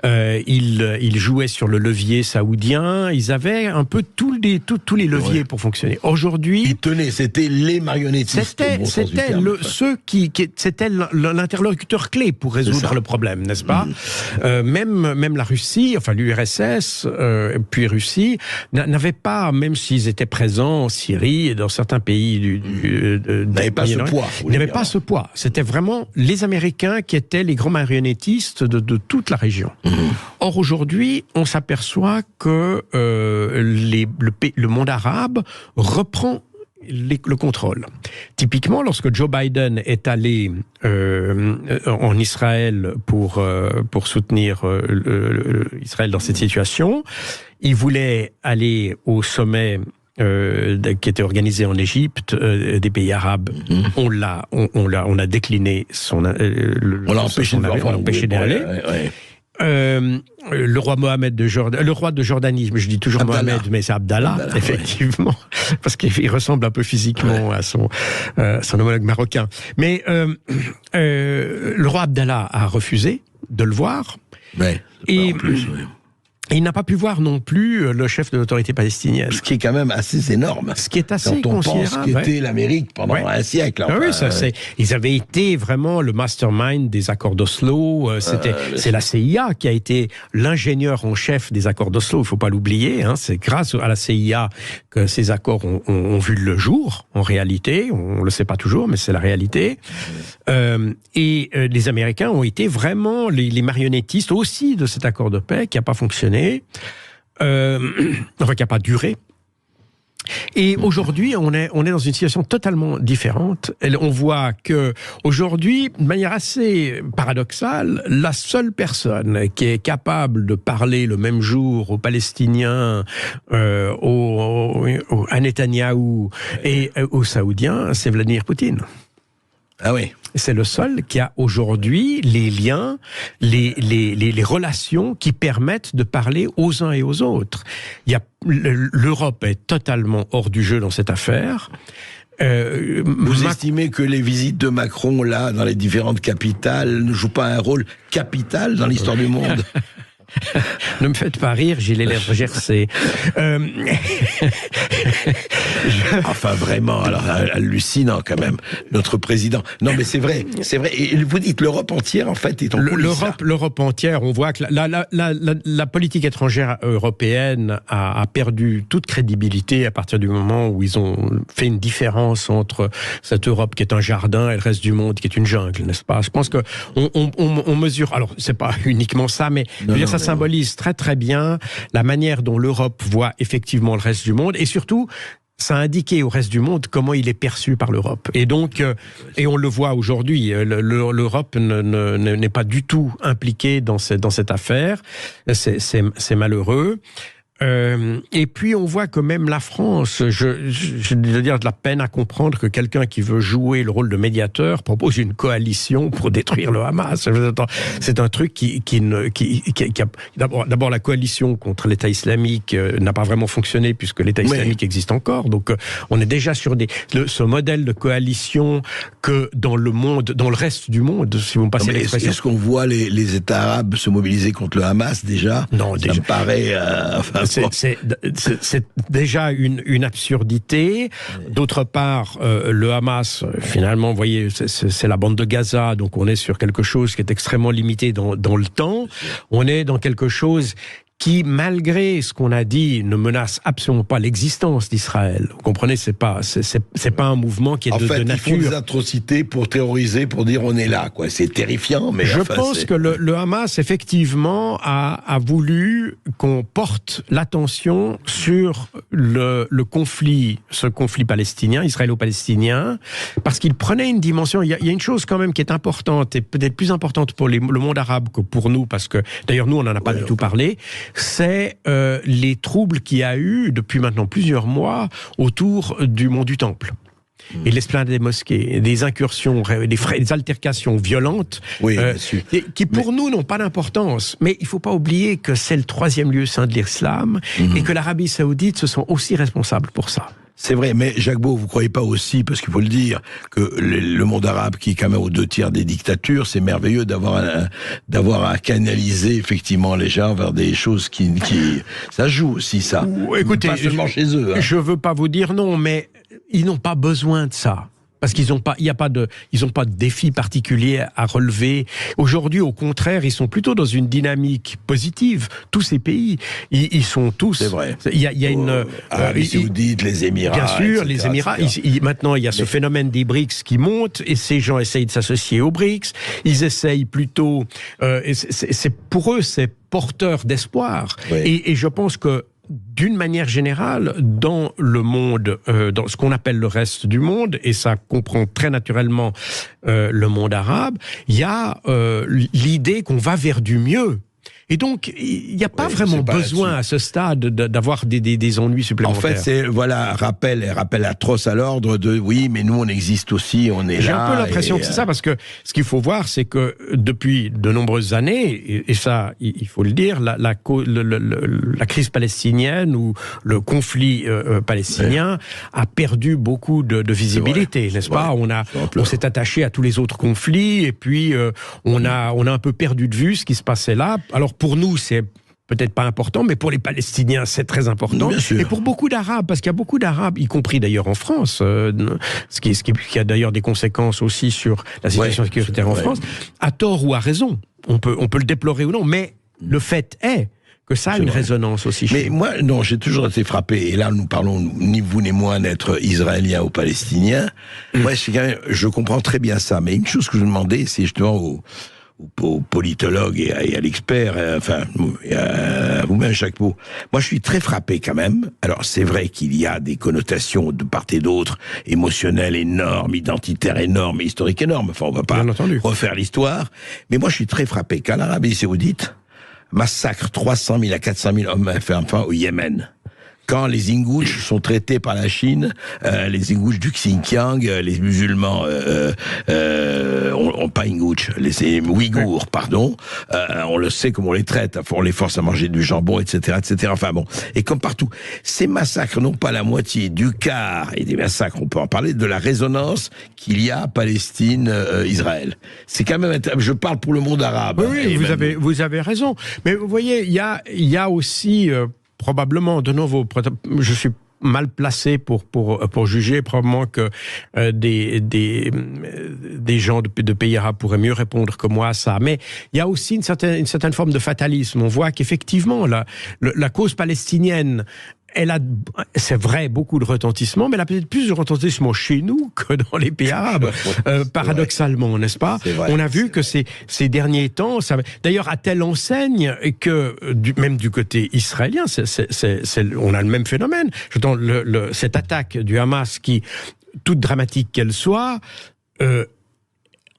ils jouaient sur le levier saoudien, ils avaient un peu tous les leviers pour fonctionner. Aujourd'hui... Ils tenaient, c'était les marionnettistes. C'était c'était l'interlocuteur clé pour résoudre le problème, n'est-ce pas? Même la Russie, enfin l'URSS, puis Russie, n'avaient pas, même s'ils étaient présents en Syrie et dans certains pays n'avaient pas ce poids. Ils n'avaient pas ce poids. C'était vraiment les Américains qui étaient les grands marionnettistes de toute la région. Or, aujourd'hui, on s'aperçoit que le monde arabe reprend le contrôle. Typiquement, lorsque Joe Biden est allé en Israël pour soutenir Israël dans cette situation, il voulait aller au sommet qui était organisé en Égypte, des pays arabes. On a décliné on l'a empêché d'y aller. Le roi Mohamed le roi de Jordanie, je dis toujours Abdallah. Mohamed, mais c'est Abdallah, effectivement, parce qu'il ressemble un peu physiquement à son homologue marocain. Mais le roi Abdallah a refusé de le voir. Il n'a pas pu voir non plus le chef de l'autorité palestinienne. Ce qui est quand même assez énorme. Ce qui est assez quand on considérable. pense qu'était l'Amérique pendant un siècle. Enfin, oui, ils avaient été vraiment le mastermind des accords d'Oslo. C'est la CIA qui a été l'ingénieur en chef des accords d'Oslo. Il ne faut pas l'oublier. C'est grâce à la CIA que ces accords ont vu le jour, en réalité. On ne le sait pas toujours, mais c'est la réalité. Et les Américains ont été vraiment les marionnettistes aussi de cet accord de paix qui n'a pas fonctionné. Qui n'a pas duré. Et aujourd'hui, on est dans une situation totalement différente. On voit que aujourd'hui, de manière assez paradoxale, la seule personne qui est capable de parler le même jour aux Palestiniens, à Netanyahou et aux Saoudiens, c'est Vladimir Poutine. Ah oui. C'est le seul qui a aujourd'hui les liens, les relations qui permettent de parler aux uns et aux autres. L'Europe est totalement hors du jeu dans cette affaire. Vous estimez que les visites de Macron, là, dans les différentes capitales, ne jouent pas un rôle capital dans l'histoire du monde? Ne me faites pas rire, j'ai les lèvres gercées. Enfin, vraiment, alors hallucinant quand même, notre président. Non, mais c'est vrai. Et vous dites l'Europe entière, en fait, est en coulisses. L'Europe entière, on voit que la politique étrangère européenne a perdu toute crédibilité à partir du moment où ils ont fait une différence entre cette Europe qui est un jardin et le reste du monde qui est une jungle, n'est-ce pas? Je pense que on mesure. Alors, c'est pas uniquement ça, mais ça symbolise très très bien la manière dont l'Europe voit effectivement le reste du monde, et surtout ça a indiqué au reste du monde comment il est perçu par l'Europe. Et donc, et on le voit aujourd'hui, l'Europe n'est pas du tout impliquée dans cette affaire. C'est malheureux. Et puis on voit que même la France, je veux dire, de la peine à comprendre que quelqu'un qui veut jouer le rôle de médiateur propose une coalition pour détruire le Hamas. C'est un truc qui d'abord la coalition contre l'État islamique n'a pas vraiment fonctionné puisque l'État islamique existe encore. Donc on est déjà sur ce modèle de coalition que dans le reste du monde, si vous me passez l'expression. Est-ce qu'on voit les États arabes se mobiliser contre le Hamas déjà? Non, ça me paraît. C'est déjà une absurdité. D'autre part, le Hamas, finalement, vous voyez, c'est la bande de Gaza, donc on est sur quelque chose qui est extrêmement limité dans le temps. On est dans quelque chose qui, malgré ce qu'on a dit, ne menace absolument pas l'existence d'Israël. Vous comprenez, c'est pas un mouvement qui est de nature. Ils font des atrocités pour terroriser, pour dire on est là, quoi. C'est terrifiant, mais je pense que le Hamas, effectivement, a voulu qu'on porte l'attention sur ce conflit palestinien, israélo-palestinien, parce qu'il prenait une dimension. Il y a une chose quand même qui est importante et peut-être plus importante pour le monde arabe que pour nous, parce que d'ailleurs nous on n'en a pas du tout parlé. C'est les troubles qu'il y a eu depuis maintenant plusieurs mois autour du mont du Temple. Et l'esplanade des mosquées, des incursions, des altercations violentes, qui pour nous n'ont pas d'importance. Mais il ne faut pas oublier que c'est le 3e lieu saint de l'islam et que l'Arabie saoudite se sent aussi responsable pour ça. C'est vrai, mais Jacques Beau, vous croyez pas aussi, parce qu'il faut le dire, que le monde arabe, qui est quand même aux 2/3 des dictatures, c'est merveilleux d'avoir à canaliser effectivement les gens vers des choses qui ça joue aussi, ça. Écoutez, pas seulement chez eux. Hein. Je veux pas vous dire non, mais ils n'ont pas besoin de ça. Parce qu'ils n'ont pas, ils ont pas de défi particulier à relever. Aujourd'hui, au contraire, ils sont plutôt dans une dynamique positive. Tous ces pays, ils sont tous. C'est vrai. Il y a une Arabie Saoudite, les Émirats. Bien sûr, etc., les Émirats. Maintenant, il y a ce phénomène des BRICS qui monte, et ces gens essayent de s'associer aux BRICS. Ils essayent plutôt. Pour eux, c'est porteur d'espoir. Oui. Et je pense que, d'une manière générale, dans le monde, dans ce qu'on appelle le reste du monde, et ça comprend très naturellement le monde arabe, il y a l'idée qu'on va vers du mieux. Et donc, il n'y a pas vraiment besoin à ce stade d'avoir des ennuis supplémentaires. En fait, c'est, voilà, rappel atroce à l'ordre de oui, mais nous, on existe aussi, on est là. J'ai un peu l'impression que c'est ça, parce que ce qu'il faut voir, c'est que depuis de nombreuses années, et ça, il faut le dire, la crise palestinienne ou le conflit palestinien a perdu beaucoup de visibilité, n'est-ce pas ? On s'est attaché à tous les autres conflits, et puis on a un peu perdu de vue ce qui se passait là. Alors, pour nous, c'est peut-être pas important, mais pour les Palestiniens, c'est très important. Et pour beaucoup d'Arabes, parce qu'il y a beaucoup d'Arabes, y compris d'ailleurs en France, ce qui a d'ailleurs des conséquences aussi sur la situation sécuritaire en France, à tort ou à raison. On peut le déplorer ou non, mais le fait est que ça a une résonance aussi. Mais moi, non, j'ai toujours été frappé, et là nous parlons, ni vous ni moi, d'être israélien ou palestinien. Moi, je comprends très bien ça, mais une chose que je me demandais, c'est justement aux politologues et à l'expert, et à vous-même, Jacques Beau. Moi, je suis très frappé quand même. Alors, c'est vrai qu'il y a des connotations de part et d'autre, émotionnelles énormes, identitaires énormes, historiques énormes. Enfin, on va pas refaire l'histoire. Mais moi, je suis très frappé qu'en Arabie Saoudite massacre 300 000 à 400 000 hommes et femmes au Yémen. Quand les Ingouches sont traités par la Chine, les Ingouches du Xinjiang, les musulmans, pas Ingouches, les Ouïghours, pardon, on le sait comment on les traite, on les force à manger du jambon, etc., etc. Enfin bon, et comme partout, ces massacres n'ont pas la moitié du quart, et des massacres, on peut en parler, de la résonance qu'il y a Palestine-Israël. C'est quand même, je parle pour le monde arabe. Oui, vous avez raison. Mais vous voyez, il y a aussi probablement, de nouveau, je suis mal placé pour juger, probablement que des gens de pays arabes pourraient mieux répondre que moi à ça. Mais il y a aussi une certaine forme de fatalisme. On voit qu'effectivement, la cause palestinienne, elle a, c'est vrai, beaucoup de retentissement, mais elle a peut-être plus de retentissement chez nous que dans les pays arabes, paradoxalement, n'est-ce pas ? On a vu que ces derniers temps, d'ailleurs à telle enseigne que, même du côté israélien, on a le même phénomène. Cette attaque du Hamas qui, toute dramatique qu'elle soit,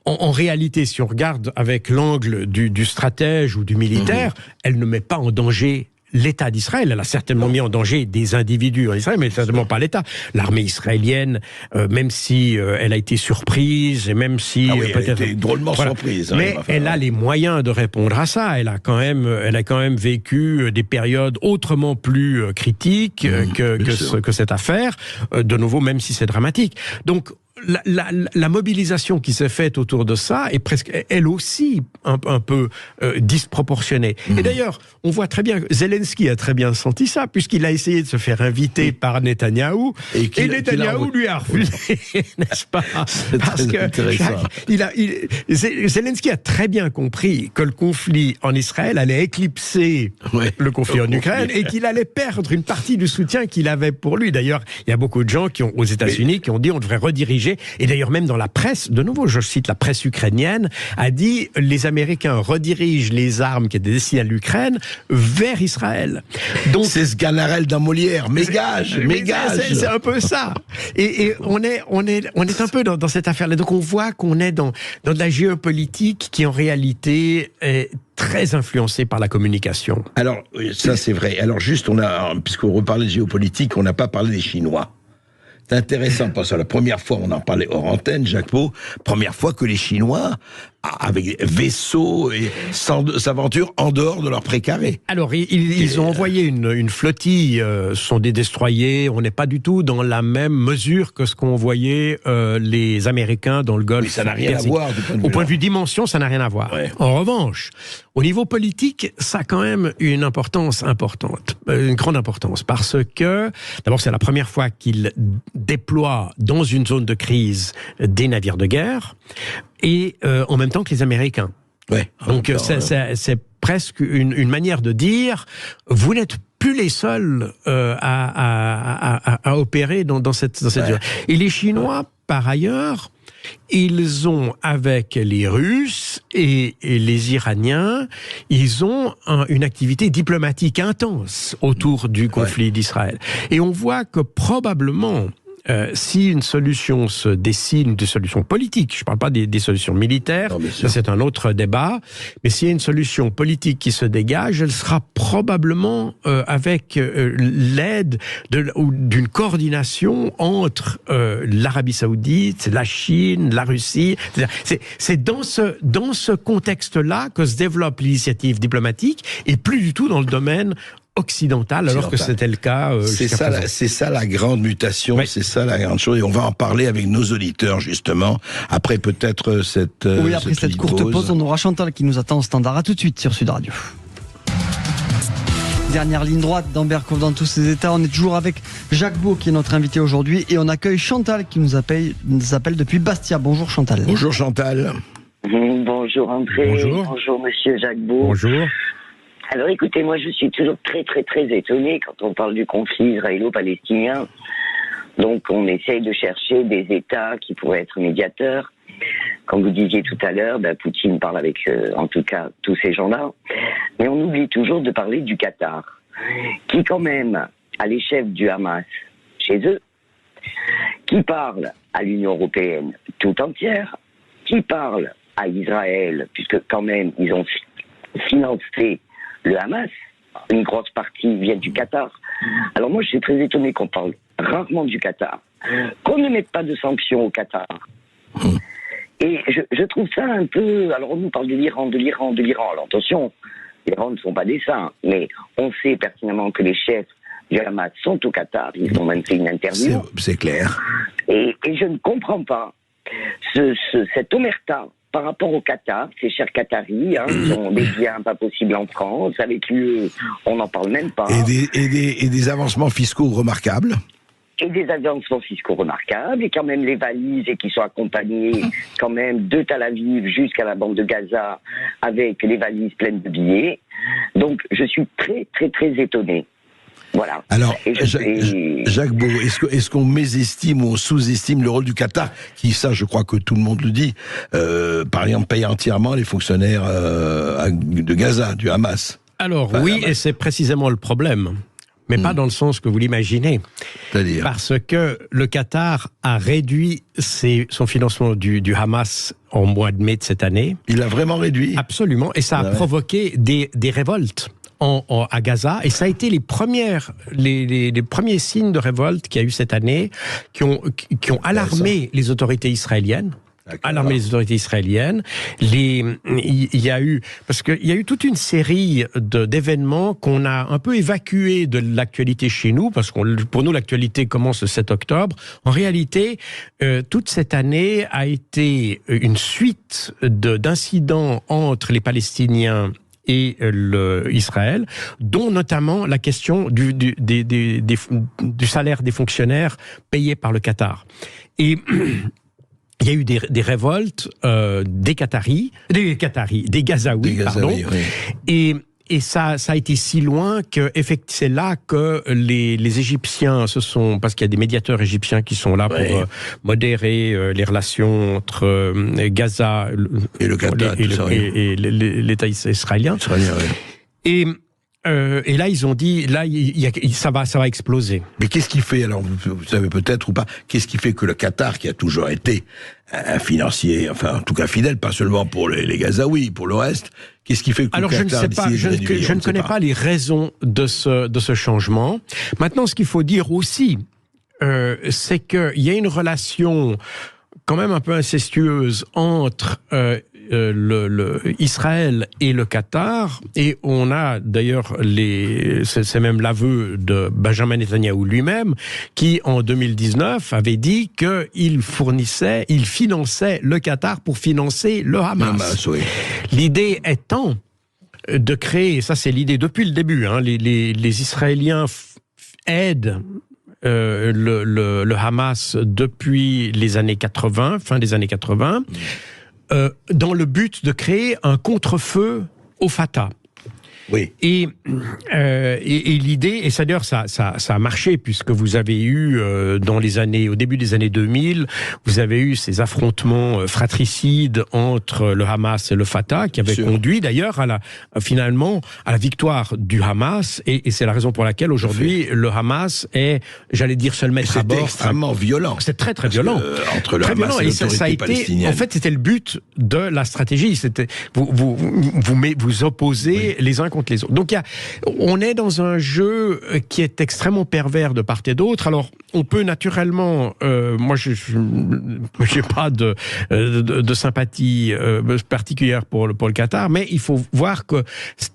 en réalité, si on regarde avec l'angle du stratège ou du militaire, elle ne met pas en danger l'État d'Israël. Elle a certainement mis en danger des individus en Israël, mais certainement pas l'État. L'armée israélienne, même si elle a été surprise, et même si peut-être elle a été drôlement surprise, mais elle a les moyens de répondre à ça. Elle a quand même vécu des périodes autrement plus critiques que cette affaire. De nouveau, même si c'est dramatique. Donc la mobilisation qui s'est faite autour de ça est presque, elle aussi, un peu disproportionnée. Et d'ailleurs, on voit très bien, Zelensky a très bien senti ça, puisqu'il a essayé de se faire inviter par Netanyahou, et Netanyahou lui a refusé, n'est-ce pas ? Parce que Zelensky a très bien compris que le conflit en Israël allait éclipser le conflit en Ukraine, et qu'il allait perdre une partie du soutien qu'il avait pour lui. D'ailleurs, il y a beaucoup de gens aux États-Unis qui ont dit on devrait rediriger. Et d'ailleurs, même dans la presse, de nouveau, je cite la presse ukrainienne, a dit les Américains redirigent les armes qui étaient destinées à l'Ukraine vers Israël. Donc, c'est ce Ganarelle dans Molière, mégage. C'est un peu ça. Et on est un peu dans cette affaire-là. Donc on voit qu'on est dans de la géopolitique qui en réalité est très influencée par la communication. Alors, ça c'est vrai. Alors juste, puisqu'on reparlait de géopolitique, on n'a pas parlé des Chinois. C'est intéressant parce que la première fois, on en parlait hors antenne, Jacques Beau, première fois que les Chinois avec vaisseaux et s'aventurent en dehors de leur précaré. Alors, ils ont envoyé une flottille, ce sont des destroyers, on n'est pas du tout dans la même mesure que ce qu'ont envoyé les Américains dans le Golfe. Oui, ça n'a rien à voir du point de vue. Au point de vue dimension, ça n'a rien à voir. Ouais. En revanche, au niveau politique, ça a quand même une importance importante, une grande importance, parce que, d'abord, c'est la première fois qu'ils déploient dans une zone de crise des navires de guerre, et en même temps que les Américains. Ouais. Donc c'est presque une manière de dire, vous n'êtes plus les seuls à opérer dans cette zone. Et les Chinois, par ailleurs, ils ont, avec les Russes et les Iraniens, ils ont une activité diplomatique intense autour du conflit d'Israël. Et on voit que probablement, si une solution se dessine, des solutions politiques, je ne parle pas des solutions militaires, ça c'est un autre débat, mais s'il y a une solution politique qui se dégage, elle sera probablement avec l'aide d'une coordination entre l'Arabie Saoudite, la Chine, la Russie. C'est dans ce contexte-là que se développe l'initiative diplomatique, et plus du tout dans le domaine occidentale, alors que c'était le cas. C'est ça la grande mutation, c'est ça la grande chose, et on va en parler avec nos auditeurs justement après peut-être cette. Oui, après cette courte pause, on aura Chantal qui nous attend au standard. À tout de suite sur Sud Radio. Dernière ligne droite dans Berkov dans tous ses états. On est toujours avec Jacques Beau qui est notre invité aujourd'hui, et on accueille Chantal qui nous appelle depuis Bastia. Bonjour Chantal. Bonjour Chantal. Bonjour André. Bonjour Monsieur Jacques Beau. Bonjour. Alors écoutez, moi je suis toujours très étonné quand on parle du conflit israélo-palestinien. Donc on essaye de chercher des États qui pourraient être médiateurs. Comme vous disiez tout à l'heure, Poutine parle avec en tout cas tous ces gens-là. Mais on oublie toujours de parler du Qatar, qui quand même a les chefs du Hamas chez eux, qui parle à l'Union européenne tout entière, qui parle à Israël, puisque quand même ils ont financé le Hamas, une grosse partie vient du Qatar. Alors moi, je suis très étonné qu'on parle rarement du Qatar, qu'on ne mette pas de sanctions au Qatar. Et je trouve ça un peu... Alors on nous parle de l'Iran. Alors attention, les Irans ne sont pas des saints, mais on sait pertinemment que les chefs du Hamas sont au Qatar. Ils ont même fait une interview. C'est clair. Et je ne comprends pas cette omerta par rapport au Qatar, ces chers Qataris, ils ont des biens pas possibles en France, avec lui, on n'en parle même pas. Et des avancements fiscaux remarquables. Et des avancements fiscaux remarquables, et quand même les valises, et qui sont accompagnées quand même de Tel Aviv jusqu'à la bande de Gaza, avec les valises pleines de billets. Donc je suis très étonné. Voilà. Alors, Jacques Beau, est-ce qu'on mésestime ou on sous-estime le rôle du Qatar, qui, ça, je crois que tout le monde le dit, par exemple, paye entièrement les fonctionnaires de Gaza, du Hamas? Alors, oui, et c'est précisément le problème. Mais pas dans le sens que vous l'imaginez. C'est-à-dire ? Parce que le Qatar a réduit son financement du Hamas en mois de mai de cette année. Il a vraiment réduit ? Absolument. Et ça a provoqué des révoltes à Gaza, et ça a été les premiers signes de révolte qu'il y a eu cette année, qui ont alarmé les autorités israéliennes. Il y a eu toute une série d'événements qu'on a un peu évacués de l'actualité chez nous, parce que pour nous l'actualité commence le 7 octobre. En réalité, toute cette année a été une suite d'incidents entre les Palestiniens et Israël, dont notamment la question du salaire des fonctionnaires payés par le Qatar. Et il y a eu des révoltes des Gazaouis, pardon. Oui. Et ça a été si loin que c'est là que les Égyptiens parce qu'il y a des médiateurs égyptiens qui sont là pour modérer les relations entre Gaza et le Qatar et l'État israélien. Et là, ils ont dit, ça va exploser. Mais qu'est-ce qui fait, alors vous savez peut-être ou pas, qu'est-ce qui fait que le Qatar, qui a toujours été un financier, enfin en tout cas fidèle, pas seulement pour les Gazaouis, pour le reste, qu'est-ce qui fait que alors, le Qatar je ne connais pas les raisons de ce changement. Maintenant, ce qu'il faut dire aussi, c'est qu'il y a une relation quand même un peu incestueuse entre Israël et le Qatar, et on a d'ailleurs c'est même l'aveu de Benjamin Netanyahou lui-même, qui en 2019 avait dit qu'il finançait le Qatar pour financer le Hamas. Oui. L'idée étant de créer, ça c'est l'idée depuis le début, hein, les Israéliens aident le Hamas depuis les années 80, fin des années 80, dans le but de créer un contre-feu au Fatah. Oui. Et l'idée, et ça d'ailleurs ça a marché, puisque vous avez eu au début des années 2000, vous avez eu ces affrontements fratricides entre le Hamas et le Fatah, qui avaient conduit d'ailleurs finalement à la victoire du Hamas, et c'est la raison pour laquelle aujourd'hui le Hamas est, j'allais dire, se le mettre à bord. C'était extrêmement violent. C'est très très violent. Entre le Hamas et l'autorité palestinienne. En fait, c'était le but de la stratégie. C'était vous opposez les uns contre les autres. Donc on est dans un jeu qui est extrêmement pervers de part et d'autre. Alors on peut naturellement, moi je n'ai pas de sympathie particulière pour le Qatar, mais il faut voir que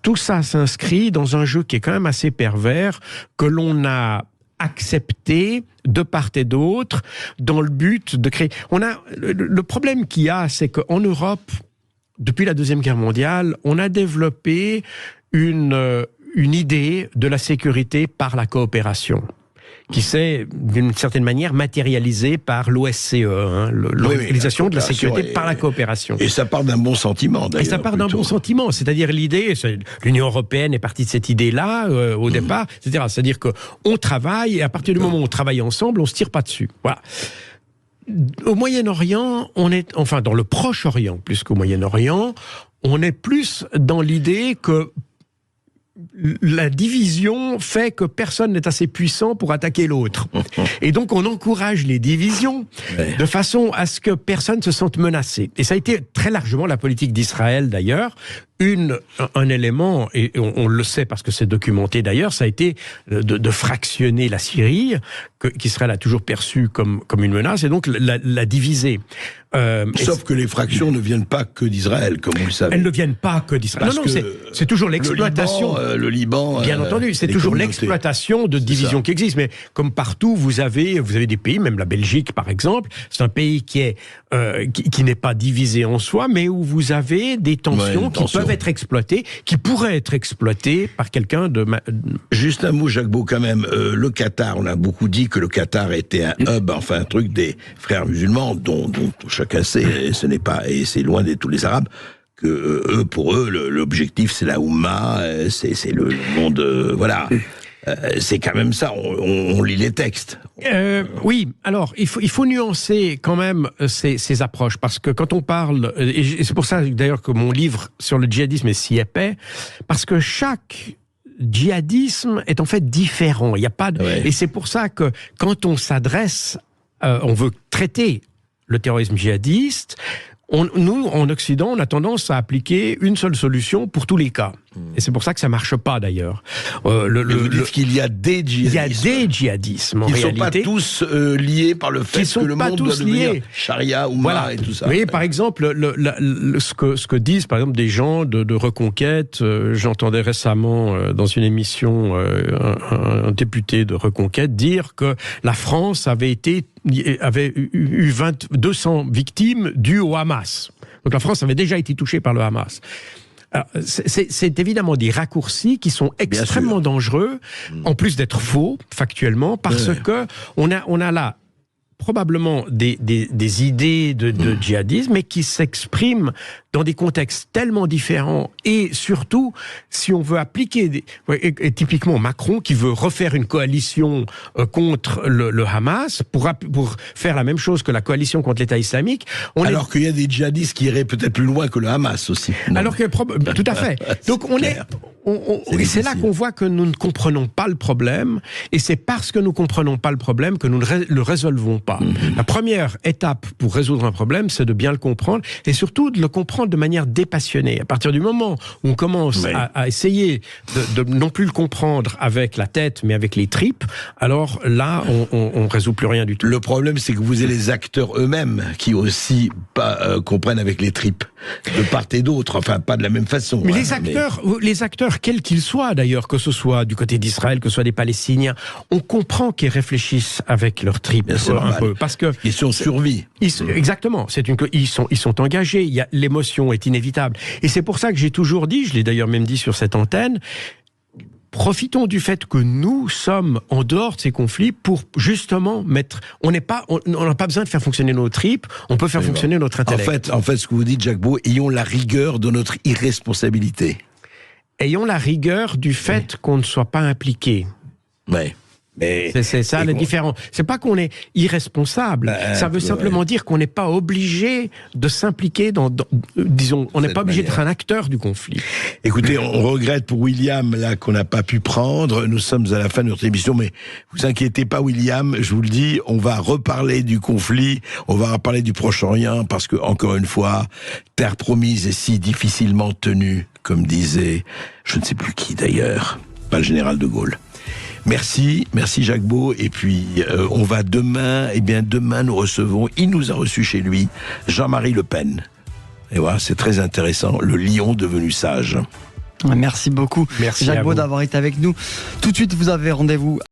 tout ça s'inscrit dans un jeu qui est quand même assez pervers, que l'on a accepté de part et d'autre dans le but de créer. Le problème qu'il y a, c'est qu'en Europe, depuis la Deuxième Guerre mondiale, on a développé une idée de la sécurité par la coopération, qui s'est d'une certaine manière matérialisée par l'OSCE, l'Organisation de la sécurité par la coopération. Et ça part d'un bon sentiment, d'ailleurs. Et ça part d'un bon sentiment, c'est-à-dire l'Union européenne est partie de cette idée-là au départ, etc. C'est-à-dire qu'on travaille, et à partir du moment où on travaille ensemble, on se tire pas dessus. Voilà. Au Moyen-Orient, dans le Proche-Orient, plus qu'au Moyen-Orient, on est plus dans l'idée que la division fait que personne n'est assez puissant pour attaquer l'autre. Et donc on encourage les divisions de façon à ce que personne ne se sente menacé. Et ça a été très largement la politique d'Israël d'ailleurs. Un élément, et on le sait parce que c'est documenté d'ailleurs, ça a été de fractionner la Syrie, qu'Israël a toujours perçue comme une menace, et donc la diviser. Sauf que les fractions ne viennent pas que d'Israël, comme vous le savez. Elles ne viennent pas que d'Israël. Non, c'est toujours l'exploitation. Le Liban, bien entendu, c'est toujours l'exploitation de divisions qui existent. Mais comme partout, vous avez des pays, même la Belgique par exemple, c'est un pays qui n'est pas divisé en soi, mais où vous avez des tensions qui peuvent être exploitées, qui pourraient être exploitées par quelqu'un de... Juste un mot, Jacques Beau, quand même. Le Qatar, on a beaucoup dit que le Qatar était un hub, un truc des frères musulmans, dont chacun sait, ce n'est pas, et c'est loin de tous les Arabes, que pour eux, l'objectif c'est la Oumma, c'est le monde, voilà. C'est quand même ça, on lit les textes. Oui, alors il faut nuancer quand même ces approches, parce que quand on parle, et c'est pour ça d'ailleurs que mon livre sur le djihadisme est si épais, parce que chaque djihadisme est en fait différent. Il y a pas et c'est pour ça que quand on s'adresse, on veut traiter le terrorisme djihadiste, nous, en Occident, on a tendance à appliquer une seule solution pour tous les cas. Et c'est pour ça que ça marche pas, d'ailleurs. Vous dites qu'il y a des djihadismes. Il y a des djihadismes, en réalité. Ils ne sont pas tous liés par le fait que le monde doit devenir charia, Oumma et tout ça. Vous voyez, par exemple, ce que disent, par exemple, des gens de Reconquête. J'entendais récemment, dans une émission, un député de Reconquête dire que la France avait eu 200 victimes dues au Hamas. Donc la France avait déjà été touchée par le Hamas. Alors, c'est évidemment des raccourcis qui sont extrêmement dangereux, en plus d'être faux, factuellement, parce que on a là probablement des idées de djihadisme, mais qui s'expriment dans des contextes tellement différents, et surtout, si on veut appliquer et typiquement Macron, qui veut refaire une coalition contre le Hamas, pour faire la même chose que la coalition contre l'État islamique. Alors qu'il y a des djihadistes qui iraient peut-être plus loin que le Hamas aussi. Alors que, tout à fait. Donc et c'est là qu'on voit que nous ne comprenons pas le problème, et c'est parce que nous ne comprenons pas le problème que nous ne le résolvons pas. pas. La première étape pour résoudre un problème, c'est de bien le comprendre et surtout de le comprendre de manière dépassionnée. À partir du moment où on commence à essayer de non plus le comprendre avec la tête, mais avec les tripes, alors là, on résout plus rien du tout. Le problème, c'est que vous avez les acteurs eux-mêmes qui aussi comprennent avec les tripes, de part et d'autre, enfin pas de la même façon. Mais les acteurs, quels qu'ils soient d'ailleurs, que ce soit du côté d'Israël, que ce soit des Palestiniens, on comprend qu'ils réfléchissent avec leurs tripes un peu, parce que question de survie. Exactement, ils sont engagés. L'émotion est inévitable, et c'est pour ça que j'ai toujours dit, je l'ai d'ailleurs même dit sur cette antenne. Profitons du fait que nous sommes en dehors de ces conflits pour justement on n'a pas besoin de faire fonctionner nos tripes, on peut faire fonctionner notre intellect. En fait, ce que vous dites, Jacques Beau, ayons la rigueur de notre irresponsabilité. Ayons la rigueur du fait qu'on ne soit pas impliqué. Ouais. C'est ça la différence. C'est pas qu'on est irresponsable. Ça veut simplement dire qu'on n'est pas obligé de s'impliquer disons, on n'est pas obligé d'être un acteur du conflit. Écoutez, on regrette pour William là qu'on n'a pas pu prendre. Nous sommes à la fin de notre émission, mais vous inquiétez pas, William. Je vous le dis, on va reparler du conflit, on va reparler du Proche-Orient parce que encore une fois, terre promise est si difficilement tenue, comme disait, je ne sais plus qui d'ailleurs, pas le général de Gaulle. Merci Jacques Beau, et puis on va demain nous recevons, il nous a reçus chez lui, Jean-Marie Le Pen. Et voilà, c'est très intéressant, le lion devenu sage. Merci beaucoup, Jacques Beau, d'avoir été avec nous. Tout de suite, vous avez rendez-vous